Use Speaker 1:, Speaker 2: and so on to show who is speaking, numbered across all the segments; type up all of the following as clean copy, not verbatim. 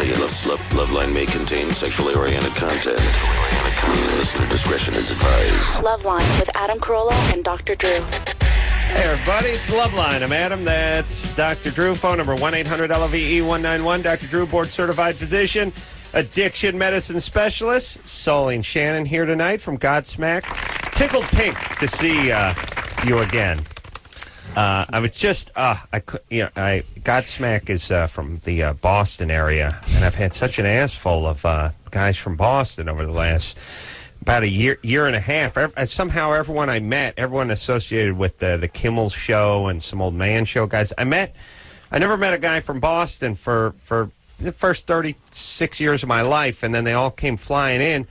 Speaker 1: audience, Loveline may contain sexually oriented content. Listener discretion is advised.
Speaker 2: Loveline with Adam Carolla and Dr. Drew.
Speaker 3: Hey, everybody, it's Loveline. I'm Adam. That's Dr. Drew. Phone number 1-800-LOVE-191. Dr. Drew, board-certified physician, addiction medicine specialist. Sully and Shannon here tonight from Godsmack. Tickled pink to see you again. I was just, Godsmack is from the Boston area, and I've had such an ass full of guys from Boston over the last about a year and a half. Somehow everyone I met, everyone associated with the Kimmel Show and some Old Man Show guys, I never met a guy from Boston for the first 36 years of my life, and then they all came flying in.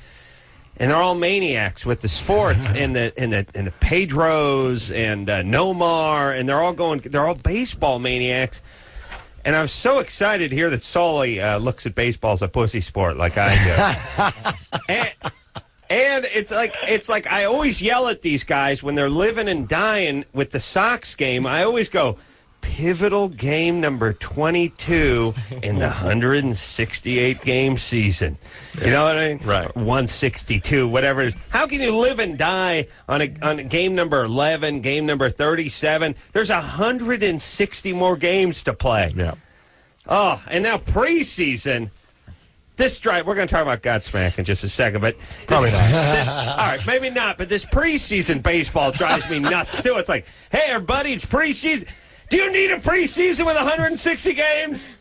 Speaker 3: And they're all maniacs with the sports and the Pedros and Nomar, and they're all baseball maniacs. And I was so excited to hear that Sully looks at baseball as a pussy sport like I do. and it's like I always yell at these guys when they're living and dying with the Sox game. I always go, pivotal game number 22 in the 168-game season. You know what I mean?
Speaker 4: Right.
Speaker 3: 162, whatever it is. How can you live and die on a game number 11, game number 37? There's 160 more games to play.
Speaker 4: Yeah.
Speaker 3: Oh, and now preseason. This drive, we're going to talk about Godsmack in just a second, but
Speaker 4: probably not.
Speaker 3: All right, maybe not, but this preseason baseball drives me nuts too. It's like, hey, everybody, it's preseason. Do you need a preseason with 160 games?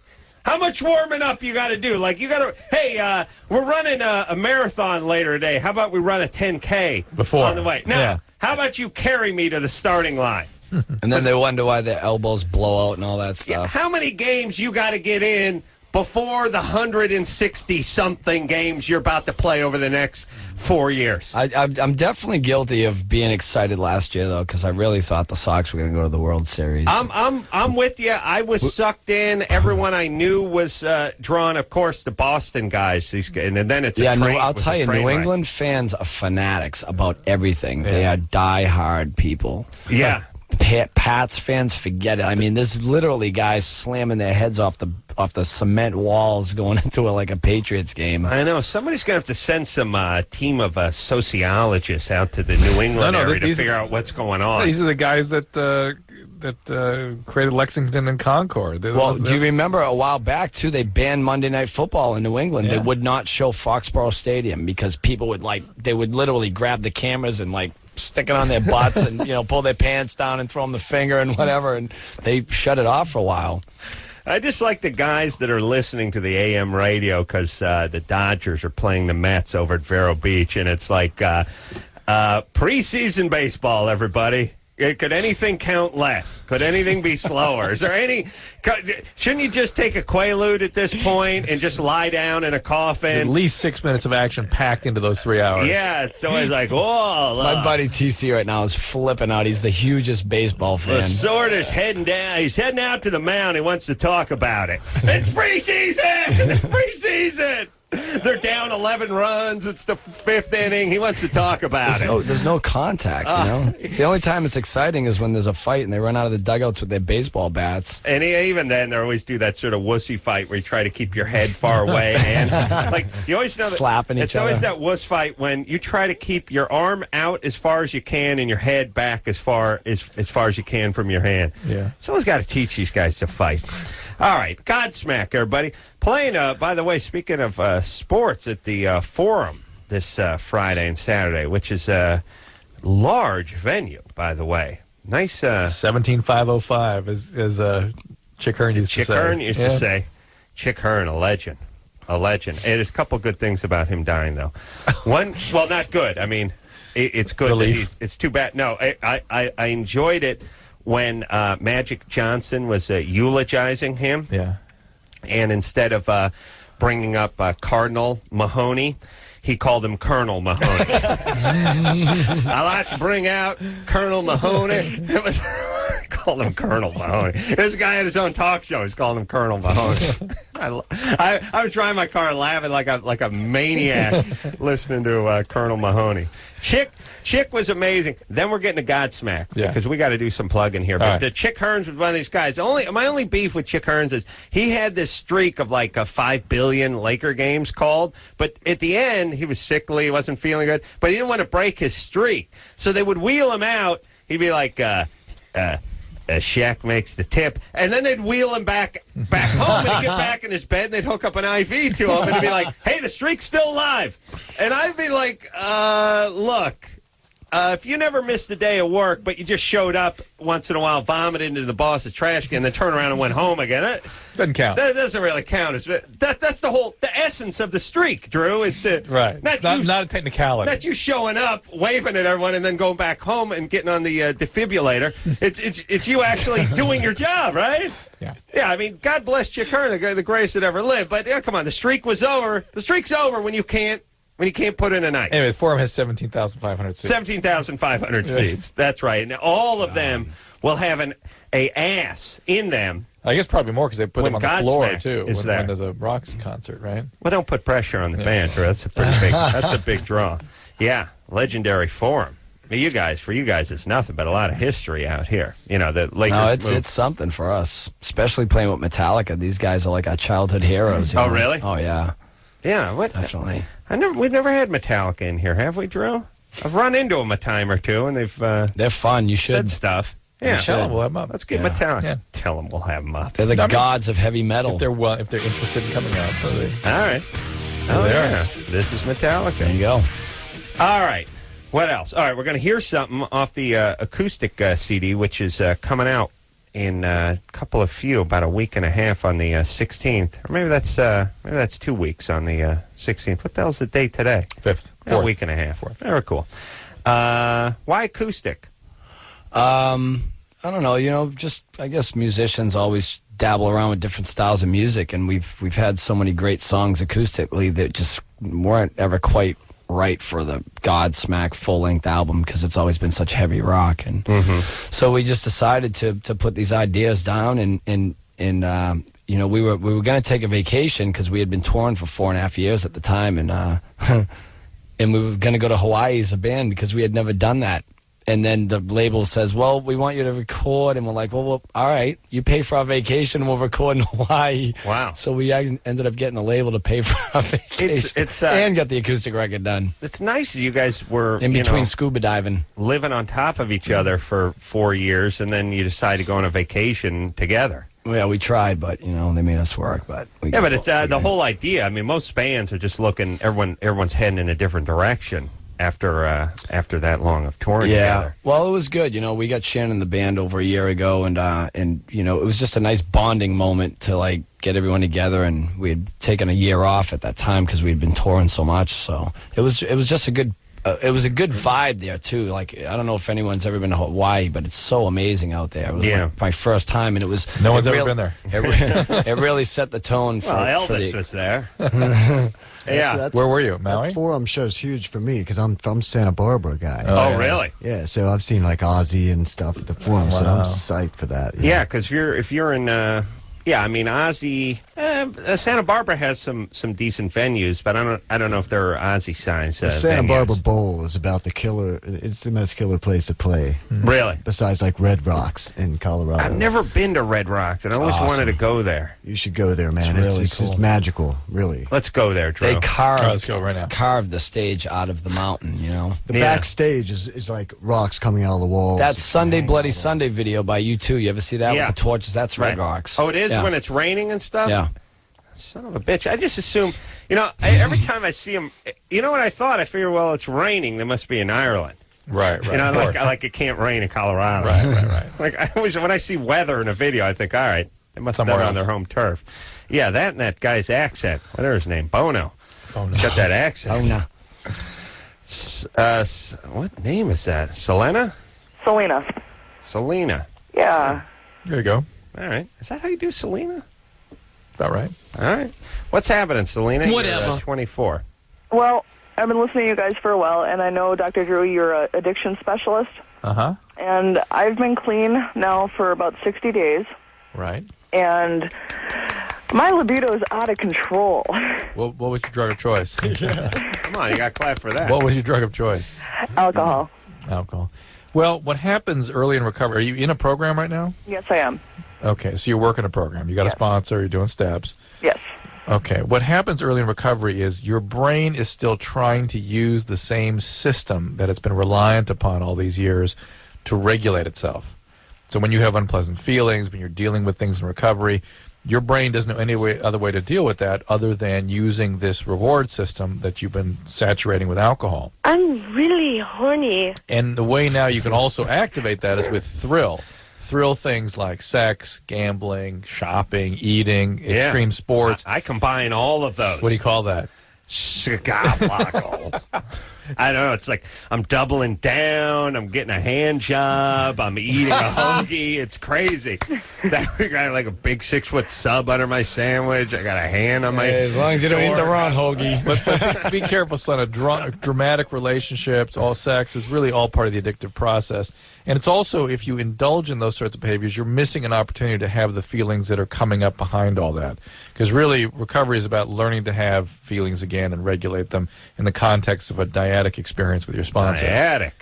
Speaker 3: How much warming up you got to do? Like, you got to, hey, we're running a marathon later today. How about we run a 10K
Speaker 4: before
Speaker 3: on the way? Now, How about you carry me to the starting line?
Speaker 5: And then they wonder why their elbows blow out and all that stuff.
Speaker 3: Yeah, how many games you got to get in before the 160-something games you're about to play over the next 4 years?
Speaker 5: I'm definitely guilty of being excited last year, though, because I really thought the Sox were going to go to the World Series.
Speaker 3: I'm with you. I was sucked in. Everyone I knew was drawn, of course, the Boston guys. And then it's
Speaker 5: I'll tell you, New England fans are fanatics about everything. Yeah. They are diehard people.
Speaker 3: Yeah.
Speaker 5: Pats fans, forget it. I mean, there's literally guys slamming their heads off the cement walls going into a Patriots game.
Speaker 3: I know. Somebody's going to have to send some team of sociologists out to the New England area to figure out what's going on.
Speaker 4: These are the guys that created Lexington and Concord.
Speaker 5: Do you remember a while back, too, they banned Monday Night Football in New England. Yeah. They would not show Foxborough Stadium because people would, they would literally grab the cameras and, stick it on their butts and, pull their pants down and throw them the finger and whatever, and they shut it off for a while.
Speaker 3: I just like the guys that are listening to the AM radio because the Dodgers are playing the Mets over at Vero Beach, and it's like preseason baseball, everybody. Could anything count less? Could anything be slower? Is there shouldn't you just take a Quaalude at this point and just lie down in a coffin?
Speaker 4: At least 6 minutes of action packed into those 3 hours.
Speaker 3: Yeah, it's always like, whoa.
Speaker 5: My buddy TC right now is flipping out. He's the hugest baseball fan.
Speaker 3: Lasorda's heading down. He's heading out to the mound. He wants to talk about it. It's preseason! It's preseason! They're down 11 runs. It's the fifth inning. He wants to talk about it.
Speaker 5: There's no contact, The only time it's exciting is when there's a fight and they run out of the dugouts with their baseball bats.
Speaker 3: And even then, they always do that sort of wussy fight where you try to keep your head far away. And you always know that
Speaker 5: slapping each other.
Speaker 3: It's always that wuss fight when you try to keep your arm out as far as you can and your head back as far as you can from your hand.
Speaker 4: Yeah.
Speaker 3: Someone's got to teach these guys to fight. All right, Godsmack, everybody. Playing, by the way, speaking of sports, at the Forum this Friday and Saturday, which is a large venue, by the way. Nice.
Speaker 4: 17505, as Chick Hearn used to say.
Speaker 3: Chick Hearn used to say. Chick Hearn, a legend. A legend. And there's a couple good things about him dying, though. One, well, not good. I mean, it's good. That it's too bad. No, I enjoyed it when Magic Johnson was eulogizing him.
Speaker 4: Yeah.
Speaker 3: And instead of bringing up Cardinal Mahoney, he called him Colonel Mahoney. I like to bring out Colonel Mahoney. It was called him Colonel Mahoney. This guy had his own talk show. He's calling him Colonel Mahoney. I was driving my car laughing like a maniac listening to Colonel Mahoney. Chick was amazing. Then we're getting to Godsmack because we got to do some plugging here. But Chick Hearns was one of these guys. My only beef with Chick Hearns is he had this streak of like 5 billion Laker games called, but at the end he was sickly, he wasn't feeling good, but he didn't want to break his streak, so they would wheel him out. He'd be like, Shaq makes the tip, and then they'd wheel him back home, and he'd get back in his bed, and they'd hook up an IV to him, and he'd be like, hey, the streak's still alive. And I'd be like, look, if you never missed a day of work, but you just showed up once in a while, vomited into the boss's trash can, then turned around and went home again,
Speaker 4: doesn't count.
Speaker 3: That doesn't really count. That's the essence of the streak, Drew. Is to
Speaker 4: It's not a technicality.
Speaker 3: Not you showing up, waving at everyone, and then going back home and getting on the defibrillator. It's you actually doing your job, right?
Speaker 4: Yeah.
Speaker 3: Yeah, I mean, God bless Chick Hearn, the greatest that ever lived. But come on, the streak was over. The streak's over when you can't put in a night.
Speaker 4: Anyway, the forum has 17,500 seats.
Speaker 3: 17,500 seats. That's right. And all of them will have an ass in them.
Speaker 4: I guess probably more because they put them on the floor, too, when there's a Rocks concert, right?
Speaker 3: Well, don't put pressure on the band, Drew. That's a pretty big, that's a big draw. Yeah, legendary forum. For you guys, it's nothing but a lot of history out here. You know, the Lakers.
Speaker 5: No, it's something for us, especially playing with Metallica. These guys are like our childhood heroes.
Speaker 3: Oh, really?
Speaker 5: Oh, yeah.
Speaker 3: Yeah, what?
Speaker 5: Definitely.
Speaker 3: We've never had Metallica in here, have we, Drew? I've run into them a time or two, and
Speaker 5: they're fun. You should
Speaker 3: said stuff. Yeah,
Speaker 4: tell them we'll have them up.
Speaker 3: Let's get Metallica. Yeah. Tell them we'll have them up.
Speaker 5: They're the gods of heavy metal.
Speaker 4: If they're interested in coming up.
Speaker 3: All right. Oh, yeah. This is Metallica.
Speaker 5: There you go.
Speaker 3: All right. What else? All right, we're going to hear something off the acoustic CD, which is coming out in about a week and a half on the 16th. Or maybe that's 2 weeks on the 16th. What the hell's the date today?
Speaker 4: 5th.
Speaker 3: A week and a half. 4th. Very cool. Why acoustic?
Speaker 5: I don't know. Just I guess musicians always dabble around with different styles of music, and we've had so many great songs acoustically that just weren't ever quite right for the Godsmack full-length album because it's always been such heavy rock, and so we just decided to put these ideas down, and we were going to take a vacation because we had been touring for 4.5 years at the time, and and we were going to go to Hawaii as a band because we had never done that. And then the label says, well, we want you to record. And we're like, well, all right, you pay for our vacation, we'll record in Hawaii.
Speaker 3: Wow.
Speaker 5: So we ended up getting a label to pay for our vacation and got the acoustic record done.
Speaker 3: It's nice that you guys were
Speaker 5: in between scuba diving,
Speaker 3: living on top of each other for 4 years, and then you decide to go on a vacation together.
Speaker 5: Yeah, we tried, but they made us work. But
Speaker 3: it's the whole idea. I mean, most bands are just looking. Everyone's heading in a different direction after that long of touring together.
Speaker 5: Well, it was good. We got Shannon in the band over a year ago, and it was just a nice bonding moment to get everyone together. And we had taken a year off at that time because we had been touring so much. So it was just a good. It was a good vibe there too. I don't know if anyone's ever been to Hawaii, but it's so amazing out there. It was my first time, and it was.
Speaker 4: No one's ever been there.
Speaker 5: It really set the tone for.
Speaker 3: Well, Elvis was there.
Speaker 6: Yeah.
Speaker 4: Where were you, Maui?
Speaker 6: That forum show's huge for me because I'm from Santa Barbara guy.
Speaker 3: Oh, really?
Speaker 6: Yeah, so I've seen Ozzy and stuff at the forum, so I'm psyched for that.
Speaker 3: Yeah, because if you're in, Ozzy, Santa Barbara has some decent venues, but I don't know if there are Ozzy signs.
Speaker 6: The Santa Barbara Bowl is about the killer. It's the most killer place to play.
Speaker 3: Really?
Speaker 6: Besides Red Rocks in Colorado.
Speaker 3: I've never been to Red Rocks, and I always wanted to go there.
Speaker 6: You should go there, man.
Speaker 5: It's cool.
Speaker 6: It's magical, really.
Speaker 3: Let's go there, Drew.
Speaker 5: They
Speaker 4: let's go right now.
Speaker 5: carved the stage out of the mountain,
Speaker 6: The backstage is like rocks coming out of the walls.
Speaker 5: That Sunday Bloody Sunday video by U2, you ever see that with the torches? That's Red Rocks.
Speaker 3: Oh, it is when it's raining and stuff?
Speaker 5: Yeah.
Speaker 3: Son of a bitch. I just assume, every time I see them, you know what I thought? I figure, well, it's raining. They must be in Ireland.
Speaker 4: Right.
Speaker 3: Like it can't rain in Colorado.
Speaker 4: Right.
Speaker 3: Like I always, when I see weather in a video, I think, all right, they must have been on their home turf. Yeah, that guy's accent. Whatever his name, Bono. He's got that accent.
Speaker 5: Bono.
Speaker 3: What name is that? Selena? Selena.
Speaker 7: Yeah.
Speaker 4: There you go.
Speaker 3: All right. Is that how you do Selena?
Speaker 4: About right.
Speaker 3: All right. What's happening, Selena?
Speaker 8: Whatever.
Speaker 3: You're 24.
Speaker 7: Well, I've been listening to you guys for a while, and I know, Dr. Drew, you're an addiction specialist.
Speaker 4: Uh-huh.
Speaker 7: And I've been clean now for about 60 days.
Speaker 4: Right.
Speaker 7: And my libido is out of control.
Speaker 4: What was your drug of choice?
Speaker 3: Come on, you got to clap for that.
Speaker 4: What was your drug of choice?
Speaker 7: Alcohol.
Speaker 4: Alcohol. Well, what happens early in recovery, are you in a program right now?
Speaker 7: Yes, I am.
Speaker 4: Okay, so you're working a program. You got a sponsor, you're doing steps.
Speaker 7: Yes.
Speaker 4: Okay, what happens early in recovery is your brain is still trying to use the same system that it's been reliant upon all these years to regulate itself. So when you have unpleasant feelings, when you're dealing with things in recovery, your brain doesn't know any other way to deal with that other than using this reward system that you've been saturating with alcohol.
Speaker 8: I'm really horny.
Speaker 4: And the way now you can also activate that is with thrill. Thrill things like sex, gambling, shopping, eating, extreme sports.
Speaker 3: I combine all of those.
Speaker 4: What do you call that?
Speaker 3: Skablackle. I don't know. It's like I'm doubling down. I'm getting a hand job. I'm eating a hoagie. It's crazy. That I got like a big 6-foot sub under my sandwich. I got a hand on my.
Speaker 5: As long as you don't eat the wrong hoagie.
Speaker 4: But be careful, son. Dramatic relationships, all sex is really all part of the addictive process. And it's also, if you indulge in those sorts of behaviors, you're missing an opportunity to have the feelings that are coming up behind all that. Because really, recovery is about learning to have feelings again and regulate them in the context of a dyadic experience with your sponsor.
Speaker 3: Dyadic.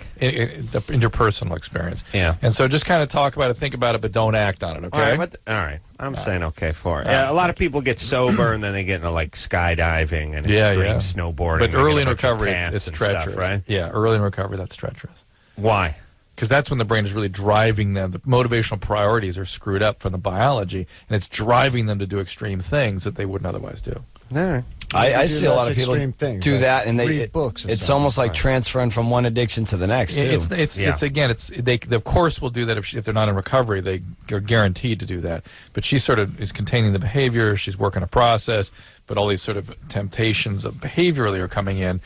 Speaker 4: The interpersonal experience.
Speaker 3: Yeah.
Speaker 4: And so just kind of talk about it, think about it, but don't act on it, okay?
Speaker 3: All right. I'm saying okay for it. Yeah, a lot of people get sober and then they get into like skydiving and extreme snowboarding.
Speaker 4: But early in recovery, it's treacherous.
Speaker 3: Stuff, right?
Speaker 4: Yeah, early in recovery, that's treacherous.
Speaker 3: Why?
Speaker 4: Because that's when the brain is really driving them. The motivational priorities are screwed up from the biology, and it's driving them to do extreme things that they wouldn't otherwise do.
Speaker 3: No.
Speaker 5: I see a lot of people
Speaker 6: things,
Speaker 5: do
Speaker 6: like
Speaker 5: that, and
Speaker 6: read books or
Speaker 5: it's
Speaker 6: something.
Speaker 5: almost like transferring from one addiction to the next, too.
Speaker 4: They of course will do that if they're not in recovery. They are guaranteed to do that. But she sort of is containing the behavior. She's working a process, but all these sort of temptations of behaviorally are coming in.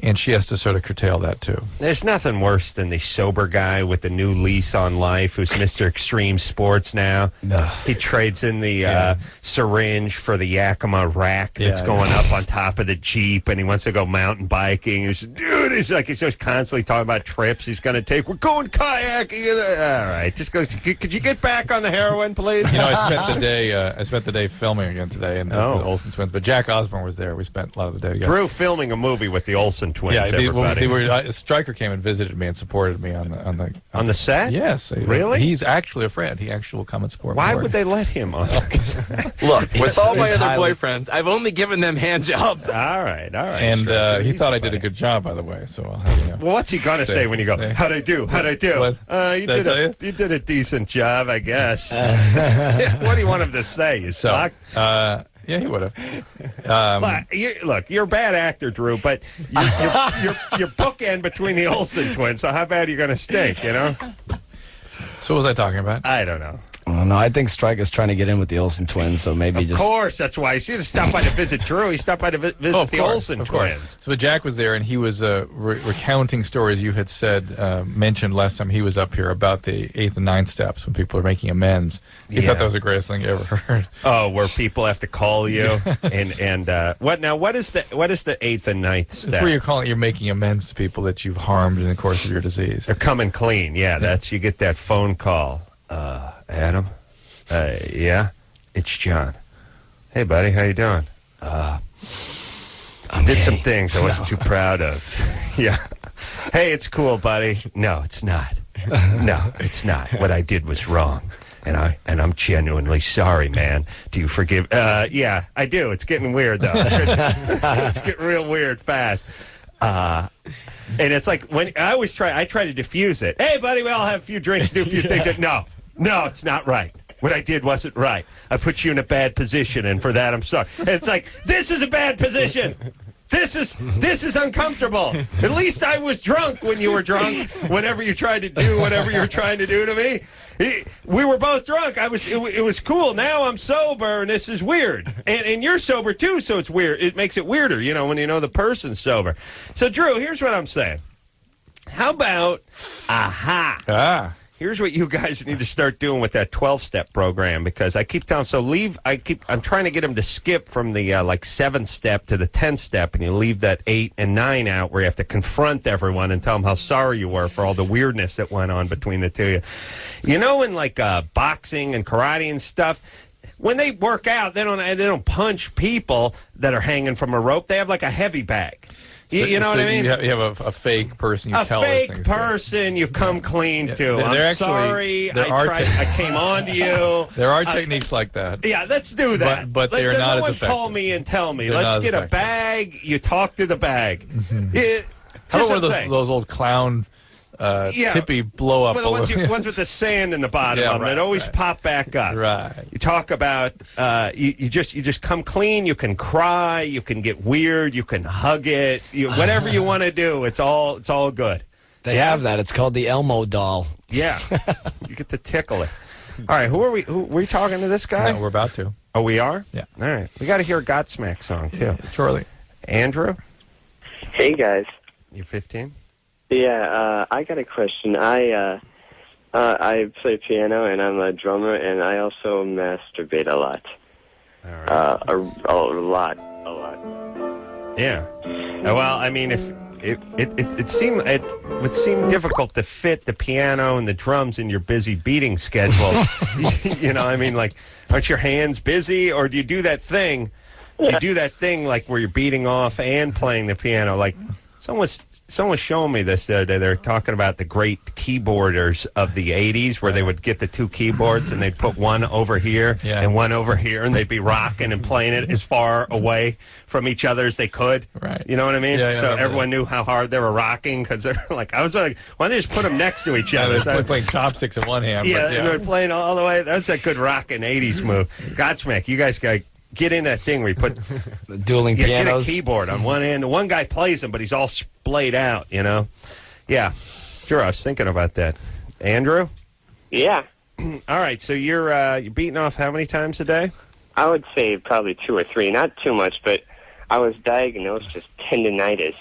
Speaker 4: And she has to sort of curtail that, too.
Speaker 3: There's nothing worse than the sober guy with the new lease on life who's Mr. Extreme Sports now. No. He trades in the syringe for the Yakima rack that's going up on top of the Jeep, and he wants to go mountain biking. He's just constantly talking about trips he's going to take. We're going kayaking. All right. Just go. Could you get back on the heroin, please?
Speaker 4: You know, I spent the day filming again today, and the Olsen twins. But Jack Osborne was there. We spent a lot of the day together.
Speaker 3: Drew filming a movie with the Olsen twins.
Speaker 4: Yeah, Stryker came and visited me and supported me on
Speaker 3: the set.
Speaker 4: Yes,
Speaker 3: really.
Speaker 4: He's actually a friend. He actually will come and support.
Speaker 3: Why would they let him on?
Speaker 9: Look, with all my other boyfriends, I've only given them hand jobs.
Speaker 3: All right.
Speaker 4: And he thought I did a good job, by the way. So I'll have you know.
Speaker 3: Well, what's he gonna say when you go? How'd I do? You did a decent job, I guess. What do you want him to say? You suck.
Speaker 4: Yeah, he would have.
Speaker 3: Look, you're a bad actor, Drew, but you're bookend between the Olsen twins, so how bad are you going to stink, you know?
Speaker 4: So what was I talking about?
Speaker 3: I don't know.
Speaker 5: Well, no, I think Stryker's trying to get in with the Olsen twins, so maybe
Speaker 3: Of course, that's why. He didn't stop by to visit Drew. He stopped by to visit the Olsen twins.
Speaker 4: So Jack was there, and he was recounting stories you had mentioned last time he was up here about the 8th and 9th steps when people are making amends. He thought that was the greatest thing you ever heard.
Speaker 3: Oh, where people have to call you and what is the 8th and 9th step?
Speaker 4: It's where you're making amends to people that you've harmed in the course of your disease.
Speaker 3: They're coming clean. Yeah, that's you get that phone call. Adam? Yeah? It's John. Hey, buddy, how you doing?
Speaker 5: I'm
Speaker 3: did
Speaker 5: gay.
Speaker 3: some things I wasn't too proud of. Yeah. Hey, it's cool, buddy. No, it's not. No, it's not. What I did was wrong. And I'm genuinely sorry, man. Do you forgive? Yeah, I do. It's getting weird, though. It's getting real weird fast. And it's like when I try to diffuse it. Hey, buddy, we all have a few drinks, do a few things. No, it's not right. What I did wasn't right. I put you in a bad position, and for that, I'm sorry. And it's like, this is a bad position. This is uncomfortable. At least I was drunk when you were drunk. Whenever you tried to do whatever you were trying to do to me, we were both drunk. It was cool. Now I'm sober, and this is weird. And you're sober too, so it's weird. It makes it weirder, you know, when you know the person's sober. So, Drew, here's what I'm saying. How about aha? Here's what you guys need to start doing with that 12-step program, because I keep telling I'm trying to get them to skip from the 7th step to the 10th step, and you leave that 8 and 9 out where you have to confront everyone and tell them how sorry you were for all the weirdness that went on between the two of you. You know, in boxing and karate and stuff, when they work out, they don't punch people that are hanging from a rope. They have like a heavy bag. You know what I mean?
Speaker 4: You have a fake person you tell these things
Speaker 3: person you come clean to. I'm sorry. I came on to you.
Speaker 4: There are techniques like that.
Speaker 3: Yeah, let's do that.
Speaker 4: But they're not as effective.
Speaker 3: Call me and tell me.
Speaker 4: They're
Speaker 3: let's get a bag. You talk to the bag.
Speaker 4: How about one of those old clown tippy blow up?
Speaker 3: Well, the ones with the sand in the bottom of them that always pop back up.
Speaker 4: Right.
Speaker 3: You talk about you just come clean. You can cry. You can get weird. You can hug it. Whatever you want to do. It's all good.
Speaker 5: They have that. It's called the Elmo doll.
Speaker 3: Yeah. You get to tickle it. All right. Who are we? Were we talking to this guy?
Speaker 4: No, we're about to.
Speaker 3: Oh, we are?
Speaker 4: Yeah.
Speaker 3: All right. We got to hear a Godsmack song too.
Speaker 4: Shortly.
Speaker 3: Andrew.
Speaker 10: Hey guys.
Speaker 3: You 15?
Speaker 10: Yeah, I got a question. I play piano and I'm a drummer, and I also masturbate a lot.
Speaker 3: All right.
Speaker 10: A lot.
Speaker 3: Yeah. Well, I mean, if it would seem difficult to fit the piano and the drums in your busy beating schedule. You know, I mean, aren't your hands busy, or do you do that thing? You do that thing where you're beating off and playing the piano. Like someone was showing me this the other day. They're talking about the great keyboarders of the 80s, where they would get the two keyboards and they'd put one over here and one over here, and they'd be rocking and playing it as far away from each other as they could.
Speaker 4: Right.
Speaker 3: You know what I mean?
Speaker 4: Yeah,
Speaker 3: so everyone knew how hard they were rocking, because they're I was like, why don't they just put them next to each other?
Speaker 4: They're playing chopsticks in one hand.
Speaker 3: Yeah, and they're playing all the way. That's a good rocking 80s move. Godsmack, you guys got to get in that thing where you put
Speaker 5: the dueling pianos.
Speaker 3: Get a keyboard on one end. The one guy plays them, but he's all splayed out, you know? Yeah. Sure, I was thinking about that. Andrew?
Speaker 10: Yeah.
Speaker 3: All right, so you're beating off how many times a day?
Speaker 10: I would say probably 2 or 3. Not too much, but I was diagnosed with tendinitis,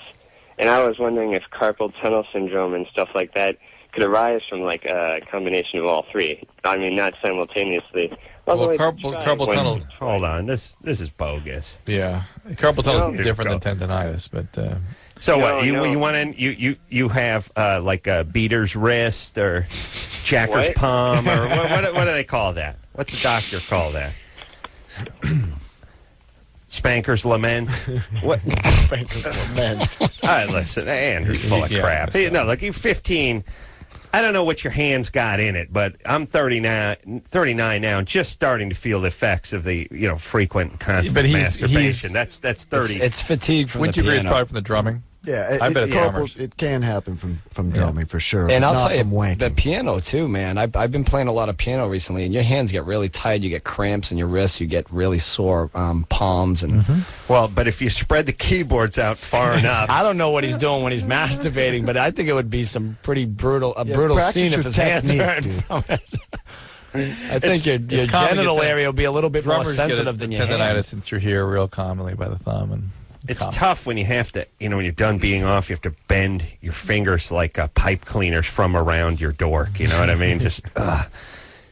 Speaker 10: and I was wondering if carpal tunnel syndrome and stuff like that could arise from a combination of all 3. I mean, not simultaneously.
Speaker 4: Well, carpal tunnel.
Speaker 3: Hold on, this is bogus.
Speaker 4: Yeah, carpal tunnel is different than tendinitis, but.
Speaker 3: So what you want in? You have a beater's wrist or jacker's palm, or what do they call that? What's the doctor call that? Spanker's lament. What?
Speaker 6: Spanker's lament.
Speaker 3: All right, listen, Andrew's full of crap. No, you're 15. I don't know what your hands got in it, but I'm 39 now, and just starting to feel the effects of the frequent, constant masturbation. That's 30.
Speaker 5: It's fatigue from the piano.
Speaker 4: Wouldn't you agree it's probably from the drumming?
Speaker 6: Yeah,
Speaker 4: I bet
Speaker 6: it can happen from drumming for sure.
Speaker 5: And I'll
Speaker 6: not
Speaker 5: tell you,
Speaker 6: from wanking.
Speaker 5: the piano too, man. I've been playing a lot of piano recently, and your hands get really tight. You get cramps in your wrists. You get really sore palms. And
Speaker 3: well, but if you spread the keyboards out far enough,
Speaker 5: I don't know what he's doing when he's masturbating, but I think it would be some pretty brutal scene if his hands are hurting from it. I think your genital area will be a little bit more sensitive than your
Speaker 4: tendinitis
Speaker 5: hand.
Speaker 4: Since you're here real commonly by the thumb and.
Speaker 3: It's tough when you have to, when you're done beating off, you have to bend your fingers like pipe cleaners from around your dork. You know what I mean? Just,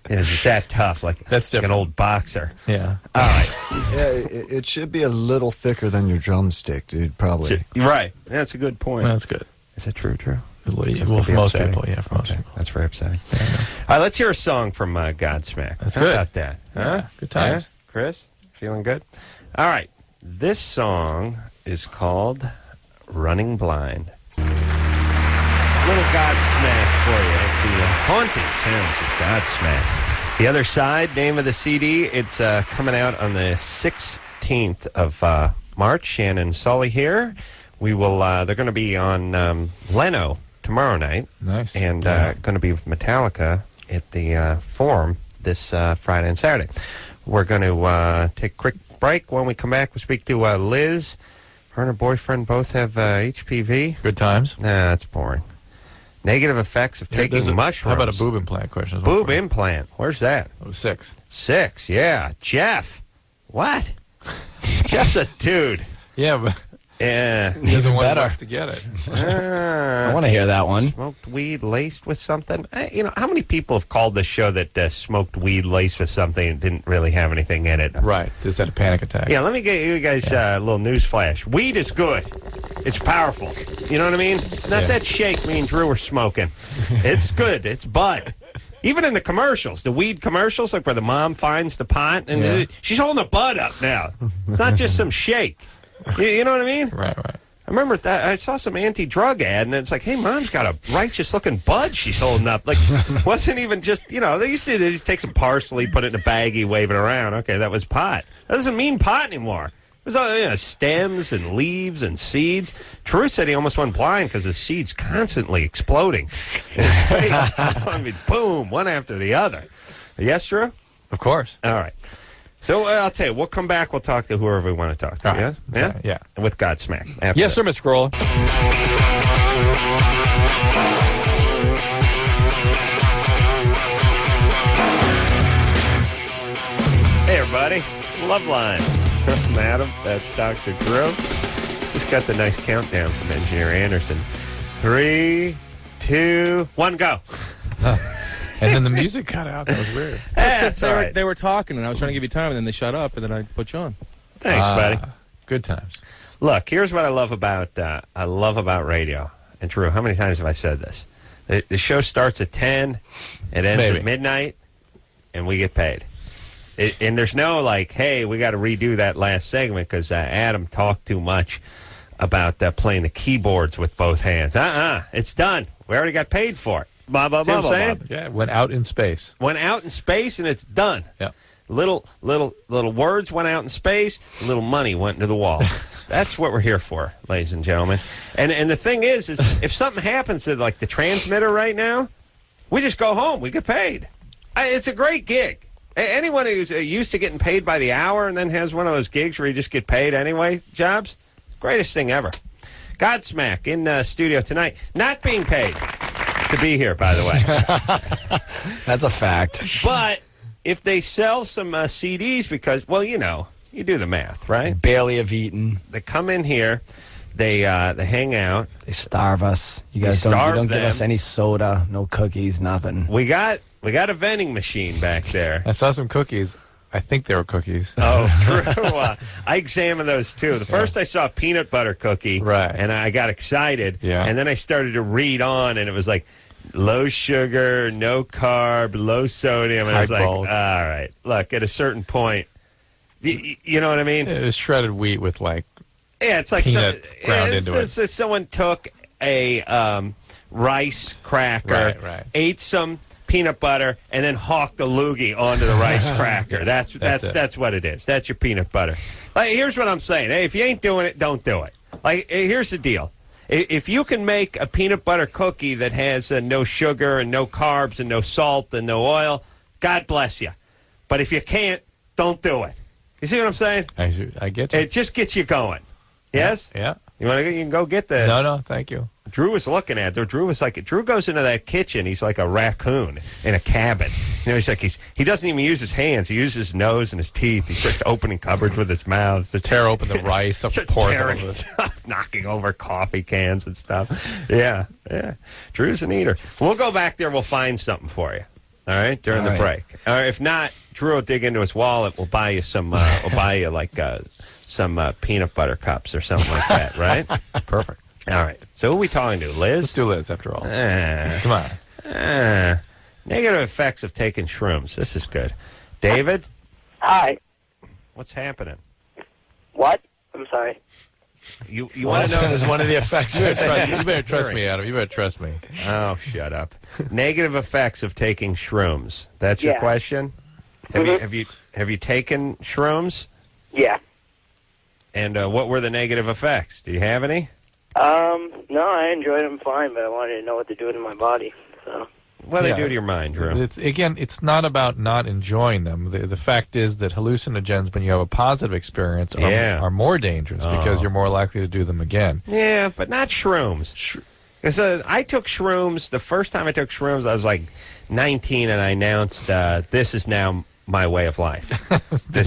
Speaker 3: it's that tough.
Speaker 4: That's
Speaker 3: like an old boxer.
Speaker 4: Yeah.
Speaker 3: All right.
Speaker 6: Yeah, it should be a little thicker than your drumstick, dude, probably.
Speaker 3: Right. That's a good point.
Speaker 4: That's good.
Speaker 3: Is that true, Drew?
Speaker 4: Well, for most people, yeah, for most people.
Speaker 3: That's very upsetting. Yeah, all right, let's hear a song from Godsmack.
Speaker 4: That's
Speaker 3: How
Speaker 4: good.
Speaker 3: about that? Huh?
Speaker 4: Yeah, good times.
Speaker 3: Yeah? Chris, feeling good? All right. This song is called Running Blind. Little Godsmack for you. The haunting sounds of Godsmack. The Other Side, name of the CD. It's coming out on the 16th of March. Shannon and Sully here. We will. They're going to be on Leno tomorrow night.
Speaker 4: Nice.
Speaker 3: And going to be with Metallica at the Forum this Friday and Saturday. We're going to take a quick break. When we come back, we'll speak to Liz. Her and her boyfriend both have HPV.
Speaker 4: Good times.
Speaker 3: Nah, that's boring. Negative effects of taking mushrooms.
Speaker 4: How about a boob implant question?
Speaker 3: Boob implant. Where's that?
Speaker 4: Oh, 6.
Speaker 3: 6, yeah. Jeff. What? Jeff's a dude.
Speaker 4: Yeah, but
Speaker 3: Yeah.
Speaker 4: He doesn't
Speaker 5: Even
Speaker 4: want
Speaker 5: better.
Speaker 4: to get it.
Speaker 5: I want to hear that one.
Speaker 3: Smoked weed laced with something. How many people have called the show that smoked weed laced with something and didn't really have anything in it?
Speaker 4: Right. Just had a panic attack.
Speaker 3: Yeah, let me get you guys a little news flash. Weed is good. It's powerful. You know what I mean? It's not that shake me and Drew were smoking. It's good. It's bud. Even in the commercials, the weed commercials, like where the mom finds the pot, and she's holding a bud up now. It's not just some shake. You know what I mean?
Speaker 4: Right.
Speaker 3: I remember that I saw some anti-drug ad, and it's like, hey, mom's got a righteous-looking bud she's holding up. Like, wasn't even just, they used to just take some parsley, put it in a baggie, wave it around. Okay, that was pot. That doesn't mean pot anymore. It was all stems and leaves and seeds. Drew said he almost went blind because the seeds constantly exploding in his face. I mean, boom, one after the other. Yes, Drew?
Speaker 4: Of course.
Speaker 3: All right. So I'll tell you, we'll come back. We'll talk to whoever we want to talk to.
Speaker 4: Right.
Speaker 3: Yeah?
Speaker 4: Yeah.
Speaker 3: And with Godsmack. After
Speaker 4: Yes, sir, Mr. Carolla.
Speaker 3: Hey, everybody. It's Loveline. I'm Adam. That's Dr. Drew. Just got the nice countdown from Engineer Anderson. 3, 2, 1, go.
Speaker 4: And then the music cut out. That was weird.
Speaker 3: That's all right.
Speaker 9: They were talking, and I was trying to give you time, and then they shut up, and then I put you on.
Speaker 3: Thanks, buddy.
Speaker 4: Good times.
Speaker 3: Look, here's what I love about radio. And Drew, how many times have I said this? The show starts at 10, it ends at midnight, and we get paid. And there's no like, hey, we got to redo that last segment because Adam talked too much about playing the keyboards with both hands. It's done. We already got paid for it. Blah, blah, blah, blah.
Speaker 4: Yeah, went out in space.
Speaker 3: Went out in space, and it's done.
Speaker 4: Yeah.
Speaker 3: Little words went out in space. Little money went into the wall. That's what we're here for, ladies and gentlemen. And the thing is if something happens to like the transmitter right now, we just go home. We get paid. It's a great gig. Anyone who's used to getting paid by the hour and then has one of those gigs where you just get paid anyway, jobs, greatest thing ever. Godsmack in studio tonight, not being paid to be here, by the way.
Speaker 5: That's a fact.
Speaker 3: But if they sell some CDs because, well, you do the math, right?
Speaker 5: Barely have eaten.
Speaker 3: They come in here, they hang out.
Speaker 5: They starve us. You guys don't give us any soda, no cookies, nothing.
Speaker 3: We got a vending machine back there.
Speaker 4: I saw some cookies. I think they were cookies.
Speaker 3: Oh, true. I examined those, too. The first I saw a peanut butter cookie,
Speaker 4: right,
Speaker 3: and I got excited,
Speaker 4: yeah,
Speaker 3: and then I started to read on, and it was like, low sugar, no carb, low sodium, and I was like, all right, look, at a certain point, you know what I mean?
Speaker 4: It was shredded wheat with, like,
Speaker 3: it's like
Speaker 4: peanut ground into it.
Speaker 3: Someone took a rice cracker,
Speaker 4: right,
Speaker 3: ate some peanut butter, and then hawked a loogie onto the rice cracker. That's what it is. That's your peanut butter. Like, here's what I'm saying. Hey, if you ain't doing it, don't do it. Like, here's the deal. If you can make a peanut butter cookie that has no sugar and no carbs and no salt and no oil, God bless you. But if you can't, don't do it. You see what I'm saying?
Speaker 4: I get you.
Speaker 3: It just gets you going. Yes?
Speaker 4: Yeah.
Speaker 3: You can go get the...
Speaker 4: No, thank you.
Speaker 3: Drew was looking at it. Drew goes into that kitchen. He's like a raccoon in a cabin. He's like, he doesn't even use his hands. He uses his nose and his teeth. He starts opening cupboards with his mouth.
Speaker 4: To tear open the rice,
Speaker 3: knocking over coffee cans and stuff. Yeah. Drew's an eater. We'll go back there. We'll find something for you. All right, during the break. If not, Drew will dig into his wallet. We'll buy you some. We'll buy you some peanut butter cups or something like that. Right?
Speaker 4: Perfect.
Speaker 3: All right. So who are we talking to? Liz?
Speaker 4: Let's do Liz after all. Come on.
Speaker 3: Negative effects of taking shrooms. This is good. David?
Speaker 10: Hi.
Speaker 3: What's happening?
Speaker 10: What? I'm sorry.
Speaker 3: You want to know?
Speaker 5: Is one of the effects.
Speaker 4: You better trust me, Adam. You better trust me.
Speaker 3: Oh, shut up. Negative effects of taking shrooms. That's your question? Have you taken shrooms?
Speaker 10: Yeah.
Speaker 3: And what were the negative effects? Do you have any?
Speaker 10: No, I enjoyed them fine, but I wanted to know what they're doing in my body. So.
Speaker 3: What do they do to your mind, Drew?
Speaker 4: It's not about not enjoying them. The fact is that hallucinogens, when you have a positive experience, are more dangerous because you're more likely to do them again.
Speaker 3: Yeah, but not shrooms. I took shrooms. The first time I took shrooms, I was like 19, and I announced, this is now my way of life.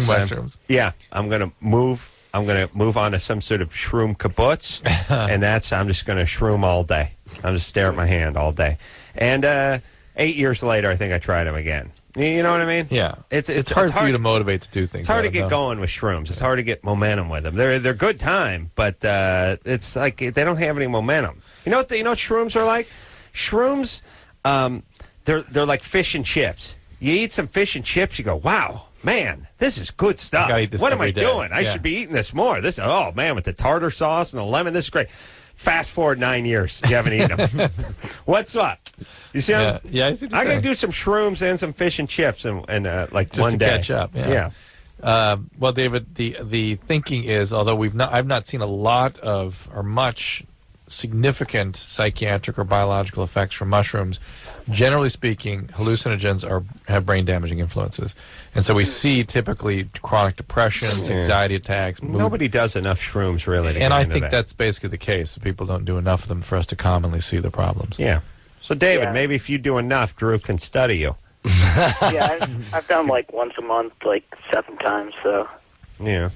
Speaker 4: Mushrooms.
Speaker 3: Yeah, I'm going to move I'm going to move on to some sort of shroom kibbutz, and I'm just going to shroom all day. I'm just stare at my hand all day. And 8 years later, I think I tried them again. You know what I mean?
Speaker 4: Yeah. It's hard for you to motivate to do things.
Speaker 3: It's hard to get going with shrooms. It's hard to get momentum with them. They're good time, but it's like they don't have any momentum. You know what shrooms are like? Shrooms, they're like fish and chips. You eat some fish and chips, you go, wow, man, this is good stuff. What am I doing? I should be eating this more. Oh man, with the tartar sauce and the lemon, this is great. Fast forward 9 years, you haven't eaten them. What's up? You see?
Speaker 4: Yeah, I
Speaker 3: got to do some shrooms and some fish and chips and like
Speaker 4: just
Speaker 3: one
Speaker 4: to
Speaker 3: day.
Speaker 4: catch up. Yeah. Well, David, the thinking is, although I've not seen a lot of or much significant psychiatric or biological effects from mushrooms. Generally speaking, hallucinogens have brain damaging influences, and so we see typically chronic depressions, anxiety attacks.
Speaker 3: Nobody does enough shrooms really,
Speaker 4: and I think that's basically the case. People don't do enough of them for us to commonly see the problems.
Speaker 3: Yeah. So, David, maybe if you do enough, Drew can study you.
Speaker 11: Yeah, I've done like once a month, like 7 times. So.
Speaker 3: Yeah.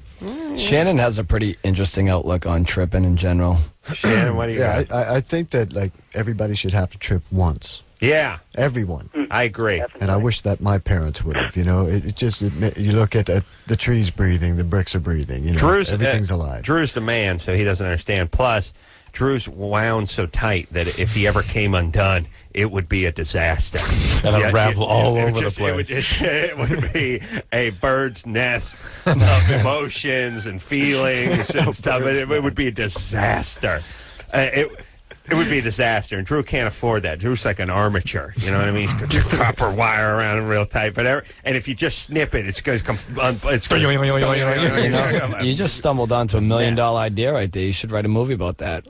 Speaker 5: Shannon has a pretty interesting outlook on tripping in general.
Speaker 3: Shannon, what do you got?
Speaker 6: I think that like everybody should have to trip once.
Speaker 3: Yeah.
Speaker 6: Everyone.
Speaker 3: I agree.
Speaker 6: And I wish that my parents would have, you know. You look at the trees breathing, the bricks are breathing, you know. Everything's alive.
Speaker 3: Drew's the man, so he doesn't understand. Plus, Drew's wound so tight that if he ever came undone, it would be a disaster.
Speaker 4: And unravel all over the place.
Speaker 3: It would be a bird's nest of emotions and feelings and stuff. It would be a disaster. It would be a disaster, and Drew can't afford that. Drew's like an armature, you know what I mean? He's got your copper wire around him real tight, and if you just snip it, it's going to come.
Speaker 5: You just stumbled onto $1 million idea right there. You should write a movie about that.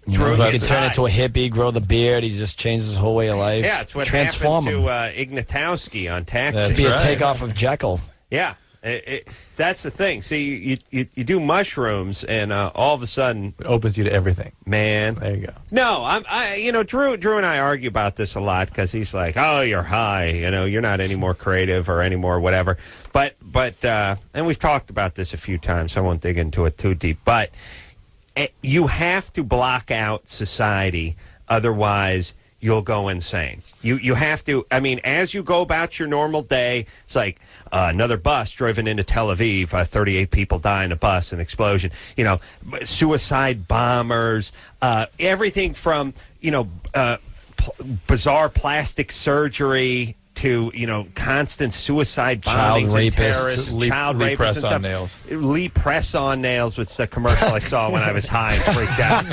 Speaker 5: You could turn into a hippie, grow the beard. He just changes his whole way of life.
Speaker 3: Yeah, it's what
Speaker 5: Transform
Speaker 3: happened to Ignatowski on Taxi.
Speaker 5: It'd be a takeoff of Jekyll.
Speaker 3: Yeah. That's the thing. See, you do mushrooms, and all of a sudden
Speaker 4: it opens you to everything.
Speaker 3: Man,
Speaker 4: there you go.
Speaker 3: No, Drew and I argue about this a lot because he's like, "Oh, you're high. You know, you're not any more creative or any more whatever." But and we've talked about this a few times. So I won't dig into it too deep. But you have to block out society, otherwise you'll go insane. You have to, I mean, as you go about your normal day, it's like another bus driven into Tel Aviv, 38 people die in a bus, an explosion, suicide bombers, everything from, bizarre plastic surgery to, constant suicide bombings and terrorists, child rapists and stuff.
Speaker 4: Nails.
Speaker 3: Lee press-on nails, which is a commercial I saw when I was high and freaked out.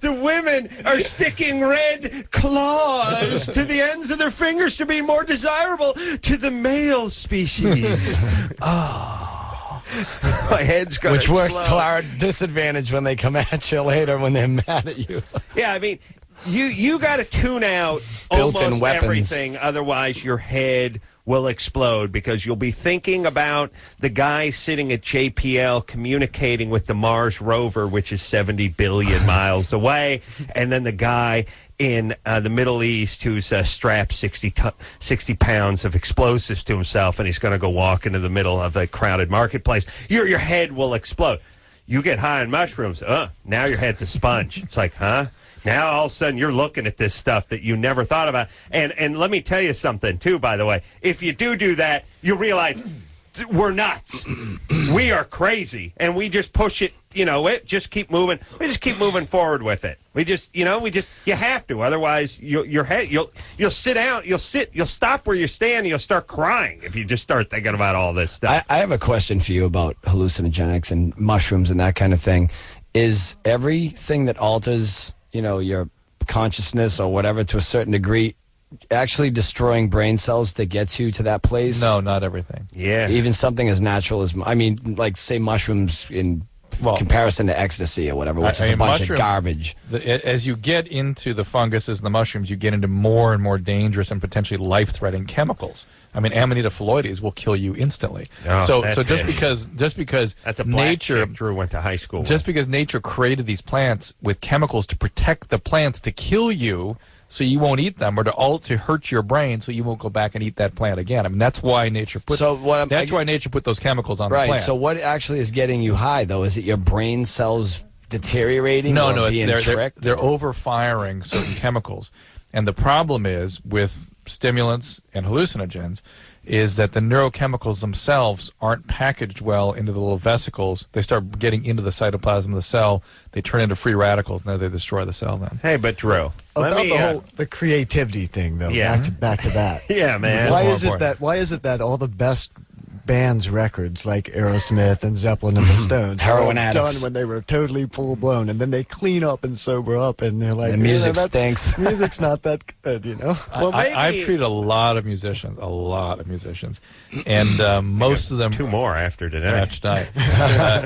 Speaker 3: The women are sticking red claws to the ends of their fingers to be more desirable to the male species. Oh. My head's going to
Speaker 5: explode. Which works to our disadvantage when they come at you later when they're mad at you.
Speaker 3: Yeah, I mean, you got to tune out almost everything, otherwise your head will explode because you'll be thinking about the guy sitting at JPL communicating with the Mars rover, which is 70 billion miles away, and then the guy in the Middle East who's strapped 60 pounds of explosives to himself, and he's going to go walk into the middle of a crowded marketplace. Your head will explode. You get high on mushrooms, now your head's a sponge. It's like, huh? Now all of a sudden you're looking at this stuff that you never thought about. And let me tell you something, too, by the way. If you do that, you realize we're nuts. We are crazy. And we just push it, just keep moving. We just keep moving forward with it. We just, you have to. Otherwise, your head, you'll sit down, you'll stop where you stand, and you'll start crying if you just start thinking about all this stuff.
Speaker 5: I have a question for you about hallucinogenics and mushrooms and that kind of thing. Is everything that alters your consciousness or whatever to a certain degree actually destroying brain cells that gets you to that place?
Speaker 4: No, not everything.
Speaker 3: Yeah.
Speaker 5: Even something as natural as, like, say, mushrooms in comparison to ecstasy or whatever, which is a bunch of garbage.
Speaker 4: As you get into the funguses and the mushrooms, you get into more and more dangerous and potentially life-threatening chemicals. I mean, Amanita phalloides will kill you instantly. So just because
Speaker 3: that's a
Speaker 4: nature
Speaker 3: Drew went to high school.
Speaker 4: Just because nature created these plants with chemicals to protect the plants to kill you so you won't eat them, or to hurt your brain so you won't go back and eat that plant again. I mean, that's why nature put why nature put those chemicals on the plant.
Speaker 5: Right. So what actually is getting you high, though? Is it your brain cells deteriorating?
Speaker 4: No,
Speaker 5: or
Speaker 4: it's
Speaker 5: being tricked?
Speaker 4: they're overfiring certain chemicals. And the problem is with stimulants and hallucinogens is that the neurochemicals themselves aren't packaged well into the little vesicles. They start getting into the cytoplasm of the cell. They turn into free radicals, and then they destroy the cell then.
Speaker 3: Hey, but Drew,
Speaker 6: the creativity thing, though, back to that.
Speaker 3: Yeah, man.
Speaker 6: Why is it that all the best bands' records like Aerosmith and Zeppelin and the Stones
Speaker 5: Heroin
Speaker 6: were
Speaker 5: addicts.
Speaker 6: done when they were totally full blown, and then they clean up and sober up, and they're like,
Speaker 5: the music stinks.
Speaker 6: Music's not that good, you know.
Speaker 3: Well,
Speaker 4: I've treated a lot of musicians, and most of them
Speaker 3: 2 more after tonight.